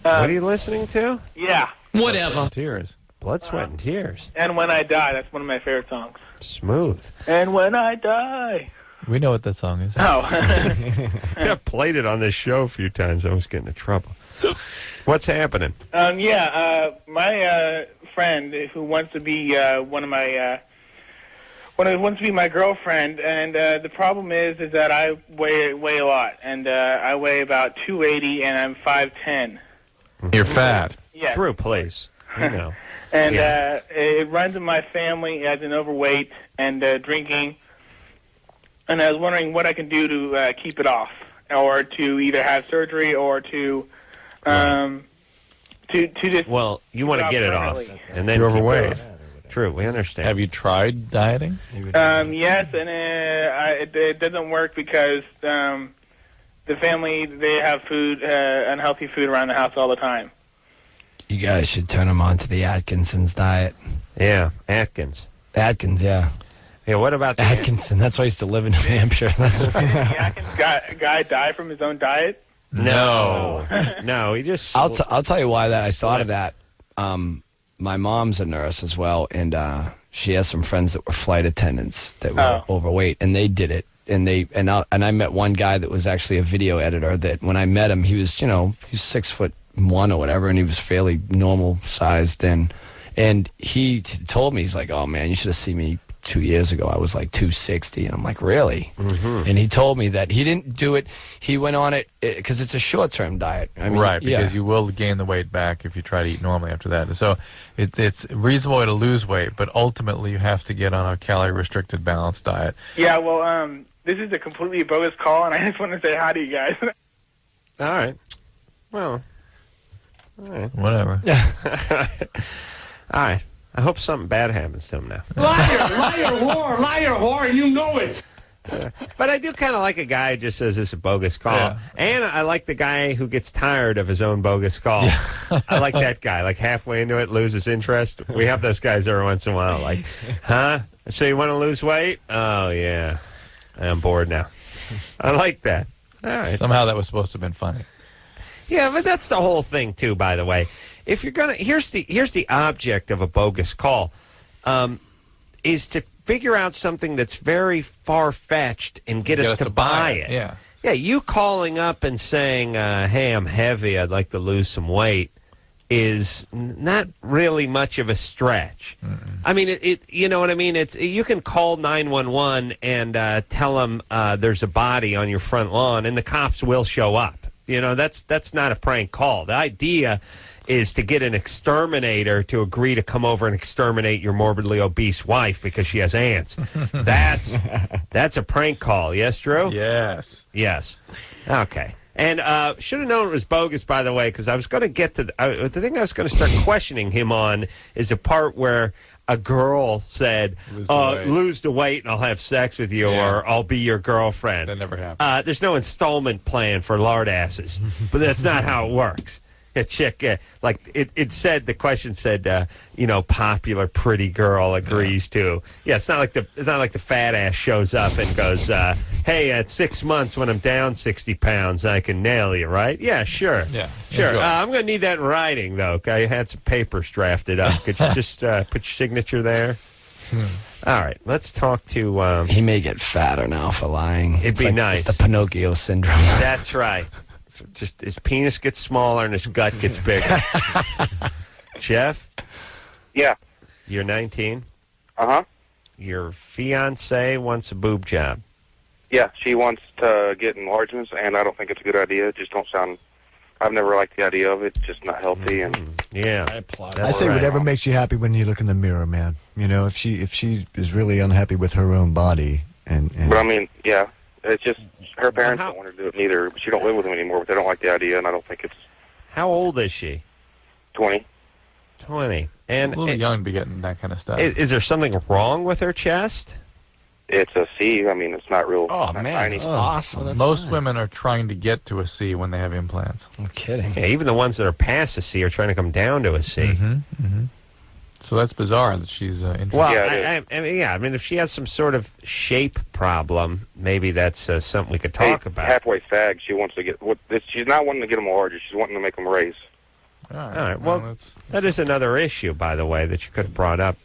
Speaker 3: What are you listening to?
Speaker 15: Yeah.
Speaker 4: Whatever. Tears.
Speaker 3: Blood, Sweat, and Tears.
Speaker 15: And When I Die, that's one of my favorite songs.
Speaker 3: Smooth.
Speaker 15: And When I Die.
Speaker 4: We know what that song is.
Speaker 15: Oh.
Speaker 3: I've played it on this show a few times. I was getting in trouble. What's happening?
Speaker 15: My friend who wants to be wants to be my girlfriend, and the problem is that I weigh a lot, and I weigh about 280, and I'm 5'10".
Speaker 4: You're fat.
Speaker 15: Yeah.
Speaker 3: Drew, please. You know.
Speaker 15: And it runs in my family as an overweight and drinking. And I was wondering what I can do to keep it off, or to either have surgery, or to just.
Speaker 3: Well, you want to get it off, and then
Speaker 4: you're overweight.
Speaker 3: True, we understand.
Speaker 4: Have you tried dieting?
Speaker 15: Yes, and it doesn't work because the family, they have food, unhealthy food around the house all the time.
Speaker 5: You guys should turn them on to the Atkinson's diet.
Speaker 3: Yeah, Atkins.
Speaker 5: Atkins, yeah.
Speaker 3: Yeah, what about the
Speaker 5: Atkinson? That's why he used to live in New Hampshire. That's
Speaker 15: Did the Atkins guy die from his own diet?
Speaker 3: No. No, he just...
Speaker 5: I'll tell you why that I thought of that. My mom's a nurse as well, and she has some friends that were flight attendants that were overweight, and they did it. And I met one guy that was actually a video editor that when I met him, he was, he's 6'1" or whatever, and he was fairly normal sized then. And he told me, he's like, oh man, you should have seen me 2 years ago. I was like 260. And I'm like, really? Mm-hmm. And he told me that he didn't do it. He went on it because it's a short-term diet. I mean,
Speaker 4: right, because you will gain the weight back if you try to eat normally after that. So it's a reasonable way to lose weight, but ultimately you have to get on a calorie-restricted balanced diet.
Speaker 15: Yeah, well, this is a completely bogus call, and I just want to say hi to you guys.
Speaker 3: All right. Well, all right.
Speaker 4: Whatever.
Speaker 3: All right. I hope something bad happens to him now.
Speaker 16: Liar, whore, and you know it.
Speaker 3: But I do kind of like a guy who just says it's a bogus call. Yeah. And I like the guy who gets tired of his own bogus call. Yeah. I like that guy. Like halfway into it, loses interest. We have those guys every once in a while. Like, huh? So you want to lose weight? Oh, yeah. I'm bored now. I like that. All right.
Speaker 4: Somehow that was supposed to have been funny.
Speaker 3: Yeah, but that's the whole thing, too, by the way. If you're going to, here's the object of a bogus call, is to figure out something that's very far-fetched and get us to buy it.
Speaker 4: Yeah.
Speaker 3: Yeah, you calling up and saying, hey, I'm heavy, I'd like to lose some weight, is not really much of a stretch. Mm-mm. I mean, it you know what I mean? You can call 911 and tell them there's a body on your front lawn, and the cops will show up. You know, that's not a prank call. The idea is to get an exterminator to agree to come over and exterminate your morbidly obese wife because she has ants. That's a prank call. Yes, Drew?
Speaker 4: Yes.
Speaker 3: Yes. Okay. And should have known it was bogus, by the way, because I was going to get to the thing I was going to start questioning him on is the part where a girl said, lose the weight and I'll have sex with you, or I'll be your girlfriend.
Speaker 4: That never happened.
Speaker 3: There's no installment plan for lard asses, but that's not how it works. A chick, like it said, the question said, popular pretty girl agrees to. Yeah, it's not like the fat ass shows up and goes, hey, at 6 months when I'm down 60 pounds, I can nail you, right? Yeah, sure.
Speaker 4: Yeah,
Speaker 3: sure. I'm going to need that in writing, though. Okay, I had some papers drafted up. Could you just put your signature there? All right, let's talk to...
Speaker 5: he may get fatter now for lying.
Speaker 3: It'd be nice.
Speaker 5: It's the Pinocchio syndrome.
Speaker 3: That's right. Just his penis gets smaller and his gut gets bigger. Jeff?
Speaker 17: Yeah.
Speaker 3: You're 19?
Speaker 17: Uh-huh.
Speaker 3: Your fiancé wants a boob job.
Speaker 17: Yeah, she wants to get enlargements, and I don't think it's a good idea. I've never liked the idea of it. It's just not healthy. And
Speaker 3: yeah.
Speaker 6: I say whatever makes you happy when you look in the mirror, man. You know, if she is really unhappy with her own body.
Speaker 17: But I mean, yeah, it's just... Her parents don't want her to do it neither. She don't live with them anymore, but they don't like the idea, and I don't think it's...
Speaker 3: How old is she?
Speaker 17: 20.
Speaker 3: 20. And
Speaker 4: a little young to be getting that kind of stuff.
Speaker 3: Is there something wrong with her chest?
Speaker 17: It's a C. I mean, it's not real...
Speaker 5: Oh, man, that's awesome.
Speaker 4: Well, most women are trying to get to a C when they have implants.
Speaker 5: I'm kidding.
Speaker 3: Yeah, even the ones that are past a C are trying to come down to a C.
Speaker 4: Mm-hmm. Mm-hmm. So that's bizarre that she's interested.
Speaker 3: Well, I mean, if she has some sort of shape problem, maybe that's something we could talk about.
Speaker 17: Halfway fag, she wants to get... she's not wanting to get them larger. She's wanting to make them raise.
Speaker 3: All right. Well, that is another issue, by the way, that you could have brought up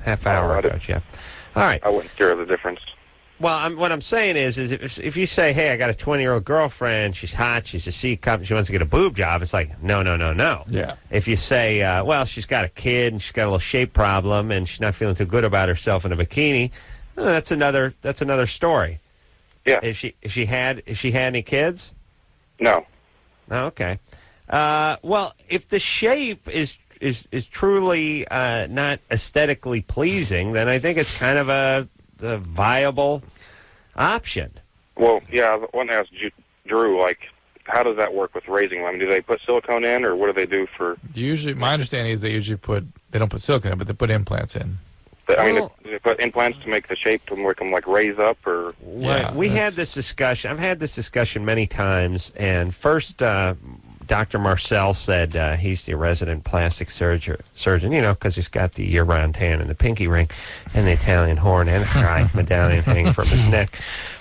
Speaker 3: half hour ago, Jeff. All right.
Speaker 17: I wouldn't care the difference.
Speaker 3: Well, what I'm saying is if you say, hey, I got a 20-year-old girlfriend, she's hot, she's a C cup, she wants to get a boob job, it's like, no.
Speaker 4: Yeah.
Speaker 3: If you say, well, she's got a kid and she's got a little shape problem and she's not feeling too good about herself in a bikini, that's another story.
Speaker 17: Yeah.
Speaker 3: If she had any kids?
Speaker 17: No.
Speaker 3: Oh, okay. Well, if the shape is truly not aesthetically pleasing, then I think it's kind of a viable option.
Speaker 17: Well, yeah, I want to ask Drew, like, how does that work with raising them? I mean, do they put silicone in, or what do they do for...
Speaker 4: Usually, my understanding is they don't put silicone in, but they put implants in.
Speaker 17: But, I mean, they put implants to make the shape to make them, like, raise up, or...
Speaker 3: Yeah, we had this discussion. I've had this discussion many times, and first, Dr. Dr. Marcel said he's the resident plastic surgeon, because he's got the year-round tan and the pinky ring and the Italian horn and the medallion hanging from his neck.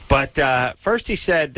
Speaker 3: But first he said,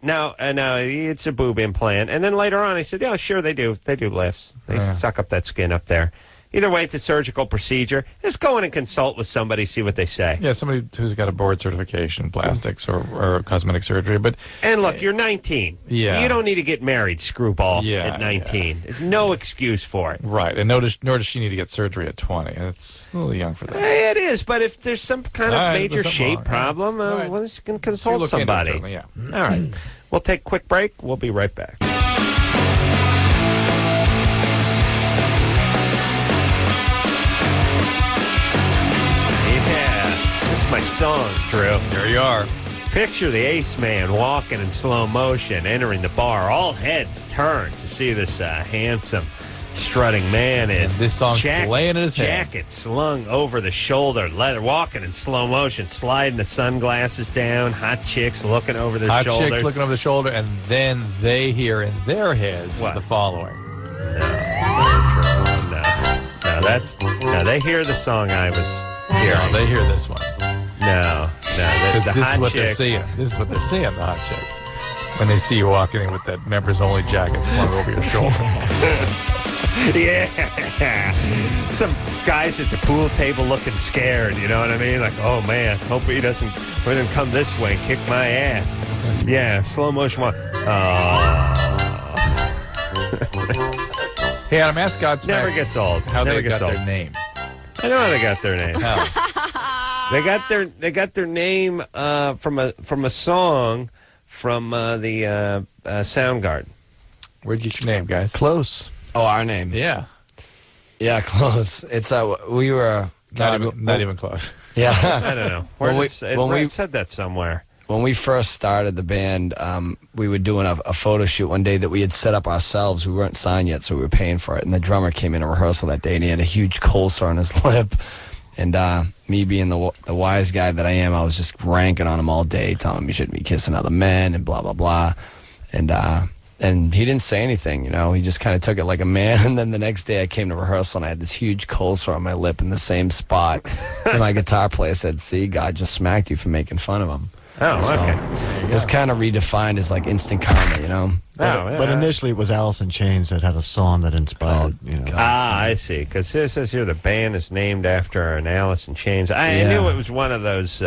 Speaker 3: no, it's a boob implant. And then later on he said, yeah, sure, they do. They do lifts. They suck up that skin up there. Either way, it's a surgical procedure. Just go in and consult with somebody, see what they say.
Speaker 4: Yeah, somebody who's got a board certification, plastics or cosmetic surgery.
Speaker 3: And look, you're 19.
Speaker 4: Yeah.
Speaker 3: You don't need to get married, screwball, at 19.
Speaker 4: Yeah.
Speaker 3: There's no excuse for it.
Speaker 4: Right, and nor does she need to get surgery at 20. It's a little young for that.
Speaker 3: It is, but if there's some kind of major shape problem, well, you can consult somebody.
Speaker 4: Yeah.
Speaker 3: All right. We'll take a quick break. We'll be right back. My song, Drew.
Speaker 4: There you are.
Speaker 3: Picture the Ace Man walking in slow motion, entering the bar. All heads turn to see this handsome, strutting man is.
Speaker 4: And this song's playing in his head.
Speaker 3: Jacket slung over the shoulder, leather, walking in slow motion, sliding the sunglasses down. Hot chicks looking over their shoulder.
Speaker 4: Hot chicks looking over the shoulder, and then they hear in their heads the following.
Speaker 3: No, they hear the song I was hearing.
Speaker 4: No, they hear this one.
Speaker 3: No.
Speaker 4: Because this is what they're
Speaker 3: chick.
Speaker 4: seeing. This is what they're seeing, the hot chicks. When they see you walking in with that members-only jacket slung over your shoulder.
Speaker 3: Yeah. Some guys at the pool table looking scared, you know what I mean? Like, oh, man, hope he doesn't come this way and kick my ass. Yeah, slow motion walk.
Speaker 4: Hey, Adam, ask Godsmack.
Speaker 3: Never gets old.
Speaker 4: How
Speaker 3: Never
Speaker 4: they
Speaker 3: gets
Speaker 4: got
Speaker 3: old.
Speaker 4: their name.
Speaker 3: I know how they got their name. They got their name from a song from the Soundgarden.
Speaker 4: Where'd you get your name, guys?
Speaker 6: Close.
Speaker 5: Oh, our name.
Speaker 4: Yeah.
Speaker 5: Yeah, close. It's we were
Speaker 4: not even close.
Speaker 5: Yeah.
Speaker 3: I don't know. It said that somewhere.
Speaker 5: When we first started the band, we were doing a photo shoot one day that we had set up ourselves. We weren't signed yet, so we were paying for it. And the drummer came in a rehearsal that day, and he had a huge cold sore on his lip. And me being the wise guy that I am, I was just ranking on him all day, telling him he shouldn't be kissing other men and blah, blah, blah. And he didn't say anything, He just kind of took it like a man. And then the next day I came to rehearsal, and I had this huge cold sore on my lip in the same spot. And my guitar player said, see, God just smacked you for making fun of him.
Speaker 3: Oh,
Speaker 5: so
Speaker 3: okay.
Speaker 5: It was kind of redefined as like instant karma,
Speaker 6: But initially it was Alice in Chains that had a song that inspired,
Speaker 3: I see. Because it says here the band is named after an Alice in Chains. I knew it was one of those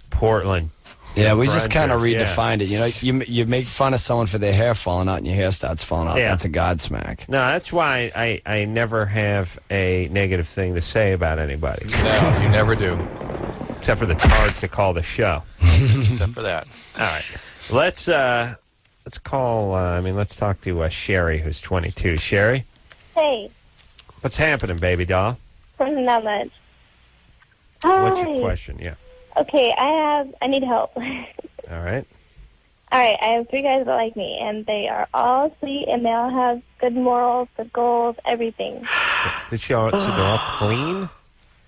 Speaker 3: Portland.
Speaker 5: Yeah, we just kind of redefined
Speaker 3: Yeah.
Speaker 5: it. You make fun of someone for their hair falling out and your hair starts falling out.
Speaker 3: Yeah.
Speaker 5: That's a Godsmack.
Speaker 3: No, that's why I never have a negative thing to say about anybody.
Speaker 4: No, you never do.
Speaker 3: Except for the cards to call the show.
Speaker 4: Except for that.
Speaker 3: All right. Let's call, let's talk to Sherry, who's 22. Sherry?
Speaker 18: Hey,
Speaker 3: What's happening, baby doll?
Speaker 18: not much.
Speaker 3: What's
Speaker 18: Hi.
Speaker 3: your question? Yeah.
Speaker 18: Okay, I need help.
Speaker 3: All right.
Speaker 18: All right, I have 3 guys that like me, and they are all sweet, and they all have good morals, good goals, everything.
Speaker 3: So they're all clean?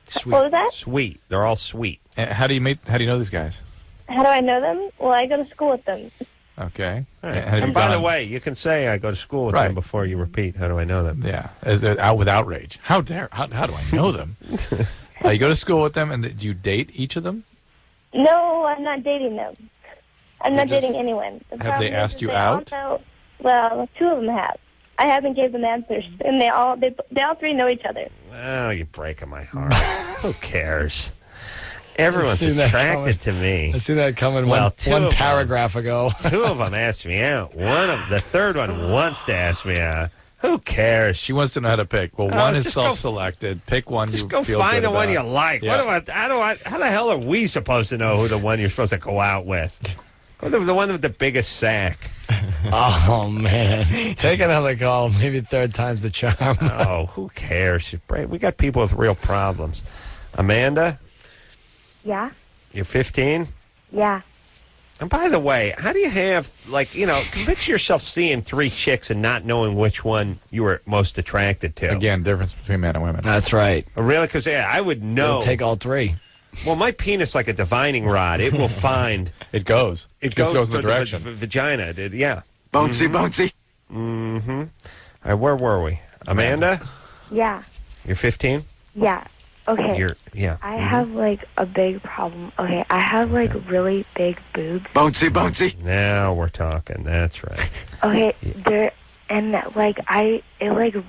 Speaker 18: Sweet. What was that?
Speaker 3: Sweet. They're all sweet.
Speaker 4: How do you know these guys?
Speaker 18: How do I know them? Well, I go to school with them.
Speaker 4: Okay.
Speaker 3: All right.
Speaker 4: Have you
Speaker 3: And by the
Speaker 4: gone-
Speaker 3: way, you can say I go to school with
Speaker 4: Right.
Speaker 3: them before you repeat. How do I know them?
Speaker 4: Yeah. Out with outrage. How do I know them? You go to school with them, and do you date each of them?
Speaker 18: No, I'm not dating them. I'm not
Speaker 4: just-
Speaker 18: dating anyone. The
Speaker 4: have
Speaker 18: problem
Speaker 4: they asked
Speaker 18: is
Speaker 4: you
Speaker 18: they all
Speaker 4: out?
Speaker 18: know- well, 2 of them have. I haven't gave them answers, and they all 3 know each other.
Speaker 3: Oh, you're breaking my heart. Who cares? Everyone's
Speaker 5: seen that
Speaker 3: attracted to me.
Speaker 5: I see that coming
Speaker 3: Well,
Speaker 5: one paragraph ago.
Speaker 3: 2 of them asked me out. The third one wants to ask me out. Who cares?
Speaker 4: She wants to know how to pick. Well, one is
Speaker 3: just go-
Speaker 4: self-selected. Pick one
Speaker 3: Just
Speaker 4: you
Speaker 3: go
Speaker 4: feel
Speaker 3: find
Speaker 4: good
Speaker 3: the one
Speaker 4: about.
Speaker 3: you like.
Speaker 4: Yeah.
Speaker 3: How the hell are we supposed to know who the one you're supposed to go out with? The one with the biggest sack.
Speaker 5: Oh, man. Take another call. Maybe 3rd time's the charm.
Speaker 3: Oh, who cares? We got people with real problems. Amanda,
Speaker 18: Yeah?
Speaker 3: you're 15?
Speaker 18: Yeah.
Speaker 3: And by the way, how do you have, picture yourself seeing 3 chicks and not knowing which one you were most attracted to?
Speaker 4: Again, difference between men and women.
Speaker 5: That's right.
Speaker 3: Oh, really? Because, I would know.
Speaker 5: It'll take all 3.
Speaker 3: Well, my penis, like a divining rod, it will find.
Speaker 4: It goes.
Speaker 3: It
Speaker 4: Just
Speaker 3: goes
Speaker 4: in the
Speaker 3: for
Speaker 4: direction.
Speaker 3: vagina. Yeah.
Speaker 16: Bouncy, bouncy.
Speaker 3: Mm-hmm. All right, where were we? Amanda?
Speaker 8: Yeah.
Speaker 3: You're 15?
Speaker 8: Yeah. Okay.
Speaker 3: Yeah.
Speaker 8: I have like a big problem. Okay, I have like really big boobs.
Speaker 6: Bouncy.
Speaker 3: Now we're talking. That's right.
Speaker 8: Okay, it like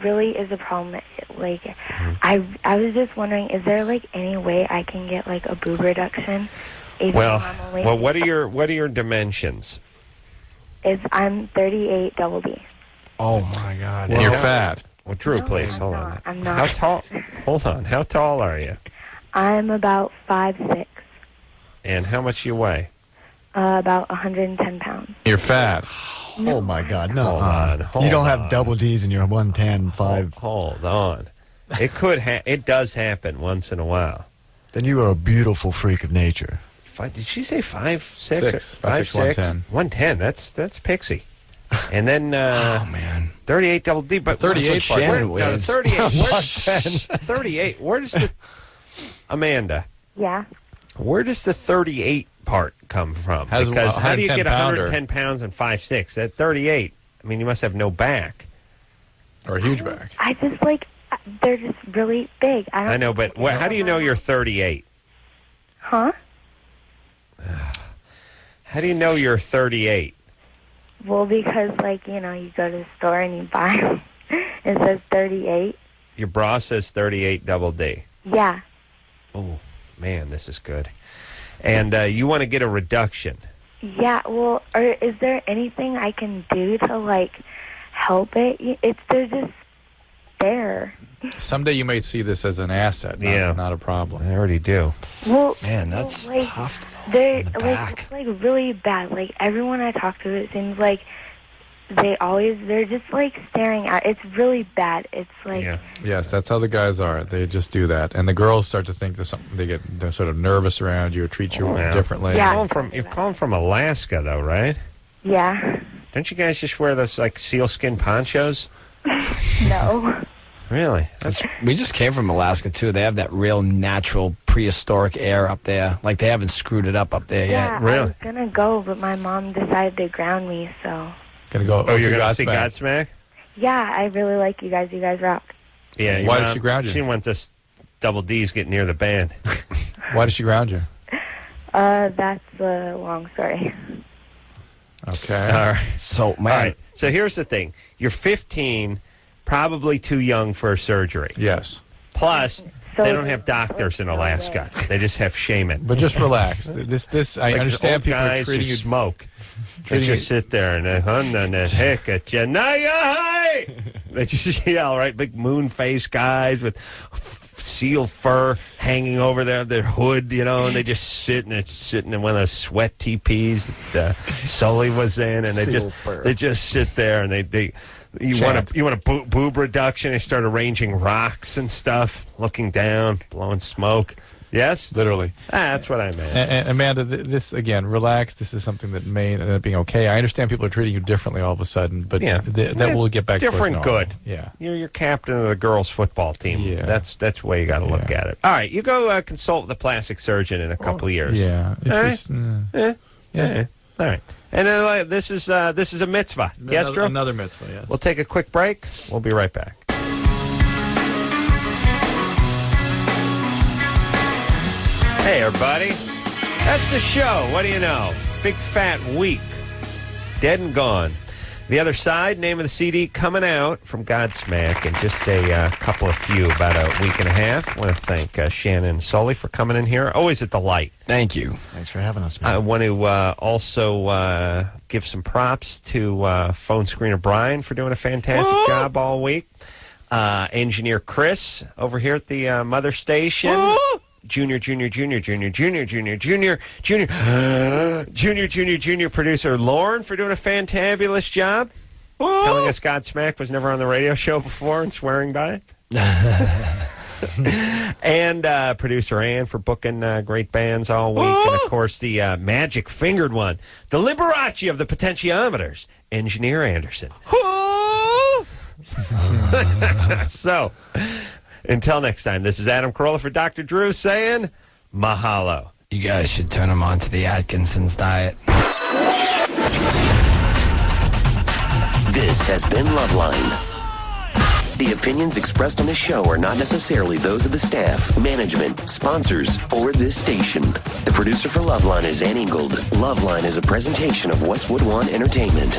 Speaker 8: really is a problem. Like, I was just wondering, is there like any way I can get like a boob reduction? Even though I'm only
Speaker 3: what are your dimensions?
Speaker 8: I'm 38 double D.
Speaker 5: Oh my God!
Speaker 4: Well, you're fat.
Speaker 3: Well, Drew, please hold on.
Speaker 8: I'm not.
Speaker 3: How tall? Hold on. How tall are you?
Speaker 8: I'm about 5'6".
Speaker 3: And how much do you weigh?
Speaker 8: About 110 pounds.
Speaker 4: You're fat.
Speaker 6: Oh my God! No,
Speaker 3: Hold
Speaker 6: you don't
Speaker 3: on.
Speaker 6: have double D's and you're 110, 5.
Speaker 3: Hold on. It does happen once in a while.
Speaker 6: Then you are a beautiful freak of nature.
Speaker 3: Did she say 5'6"?
Speaker 4: 5'6", 110.
Speaker 3: 110. That's Pixie. And then,
Speaker 5: oh man,
Speaker 3: 38 double D. But
Speaker 5: 38 Shannon weighs.
Speaker 3: 38. 38. Where does the Amanda?
Speaker 8: Yeah.
Speaker 3: Where does the 38 part come from? Because how do you get 110 pounds and 5'6"? At 38, I mean, you must have no back.
Speaker 4: Or a huge back.
Speaker 8: I just like, they're just really big.
Speaker 3: I know, but how do you know you're 38?
Speaker 8: Huh?
Speaker 3: How do you know you're 38?
Speaker 8: Well, because, like, you go to the store and you buy them. It says 38.
Speaker 3: Your bra says 38 double D.
Speaker 8: Yeah.
Speaker 3: Oh, man, this is good. And you want to get a reduction.
Speaker 8: Yeah, well, is there anything I can do to, like, help it? They're just there.
Speaker 4: Someday you may see this as an asset, not a problem.
Speaker 3: I already do.
Speaker 8: Well,
Speaker 5: man, that's
Speaker 8: like,
Speaker 5: tough.
Speaker 8: They're like, it's like really bad. Like everyone I talk to, it seems like they're just like staring at. It's really bad. It's like
Speaker 4: yes, that's how the guys are. They just do that, and the girls start to think there's something. They're sort of nervous around you or treat you differently.
Speaker 8: Yeah.
Speaker 3: You're calling from Alaska, though, right?
Speaker 8: Yeah.
Speaker 3: Don't you guys just wear those like sealskin ponchos?
Speaker 8: No.
Speaker 3: Really?
Speaker 5: We just came from Alaska, too. They have that real natural prehistoric air up there. Like, they haven't screwed it up there yet.
Speaker 8: Really? I was going to go, but my mom decided to ground me, so.
Speaker 4: Going to go.
Speaker 3: Oh, you're going to see Godsmack?
Speaker 8: Yeah, I really like you guys. You guys rock.
Speaker 3: Yeah.
Speaker 4: Why did she ground you?
Speaker 3: She didn't want this double D's get near the band.
Speaker 4: Why did she ground you?
Speaker 8: That's a long story.
Speaker 4: Okay.
Speaker 3: All right.
Speaker 5: So, man.
Speaker 3: All right. So here's the thing. You're 15, probably too young for surgery.
Speaker 4: Yes.
Speaker 3: Plus, they don't have doctors in Alaska. They just have shaman.
Speaker 4: But just relax. This I
Speaker 3: like
Speaker 4: understand people
Speaker 3: guys
Speaker 4: are treating
Speaker 3: who
Speaker 4: you
Speaker 3: smoke. They just sit there and heck at you. They just yell, right? Big moon face guys with seal fur hanging over their hood, and they just sitting in one of those sweat teepees that Sully was in, and they just sit there and you want a boob reduction. They start arranging rocks and stuff, looking down, blowing smoke. Yes?
Speaker 4: Literally.
Speaker 3: That's what I meant.
Speaker 4: And Amanda, this, again, relax. This is something that may end up being okay. I understand people are treating you differently all of a sudden, but that will get back to
Speaker 3: different good.
Speaker 4: Yeah.
Speaker 3: You're captain of the girls' football team. Yeah. That's the way you got to look at it. All right, you go consult with a plastic surgeon in a couple of years.
Speaker 4: Yeah.
Speaker 3: All right. All right. And then this is a mitzvah. Yes, Drew?
Speaker 4: Another mitzvah, yes.
Speaker 3: We'll take a quick break. We'll be right back. Hey, everybody. That's the show. What do you know? Big Fat Week. Dead and Gone. The Other Side, name of the CD, coming out from Godsmack in just a couple of about a week and a half. I want to thank Shannon and Sully for coming in here. Always at the light.
Speaker 5: Thank you.
Speaker 6: Thanks for having us, man.
Speaker 3: I want to also give some props to phone screener Brian for doing a fantastic job all week. Engineer Chris over here at the Mother Station. Junior producer Lauren for doing a fantabulous job. Telling us Godsmack was never on the radio show before and swearing by it. And producer Ann for booking great bands all week. And, of course, the magic fingered one, the Liberace of the potentiometers, Engineer Anderson. So, until next time, this is Adam Carolla for Dr. Drew saying mahalo.
Speaker 5: You guys should turn them on to the Atkinson's diet.
Speaker 19: This has been Loveline. The opinions expressed on this show are not necessarily those of the staff, management, sponsors, or this station. The producer for Loveline is Ann Ingold. Loveline is a presentation of Westwood One Entertainment.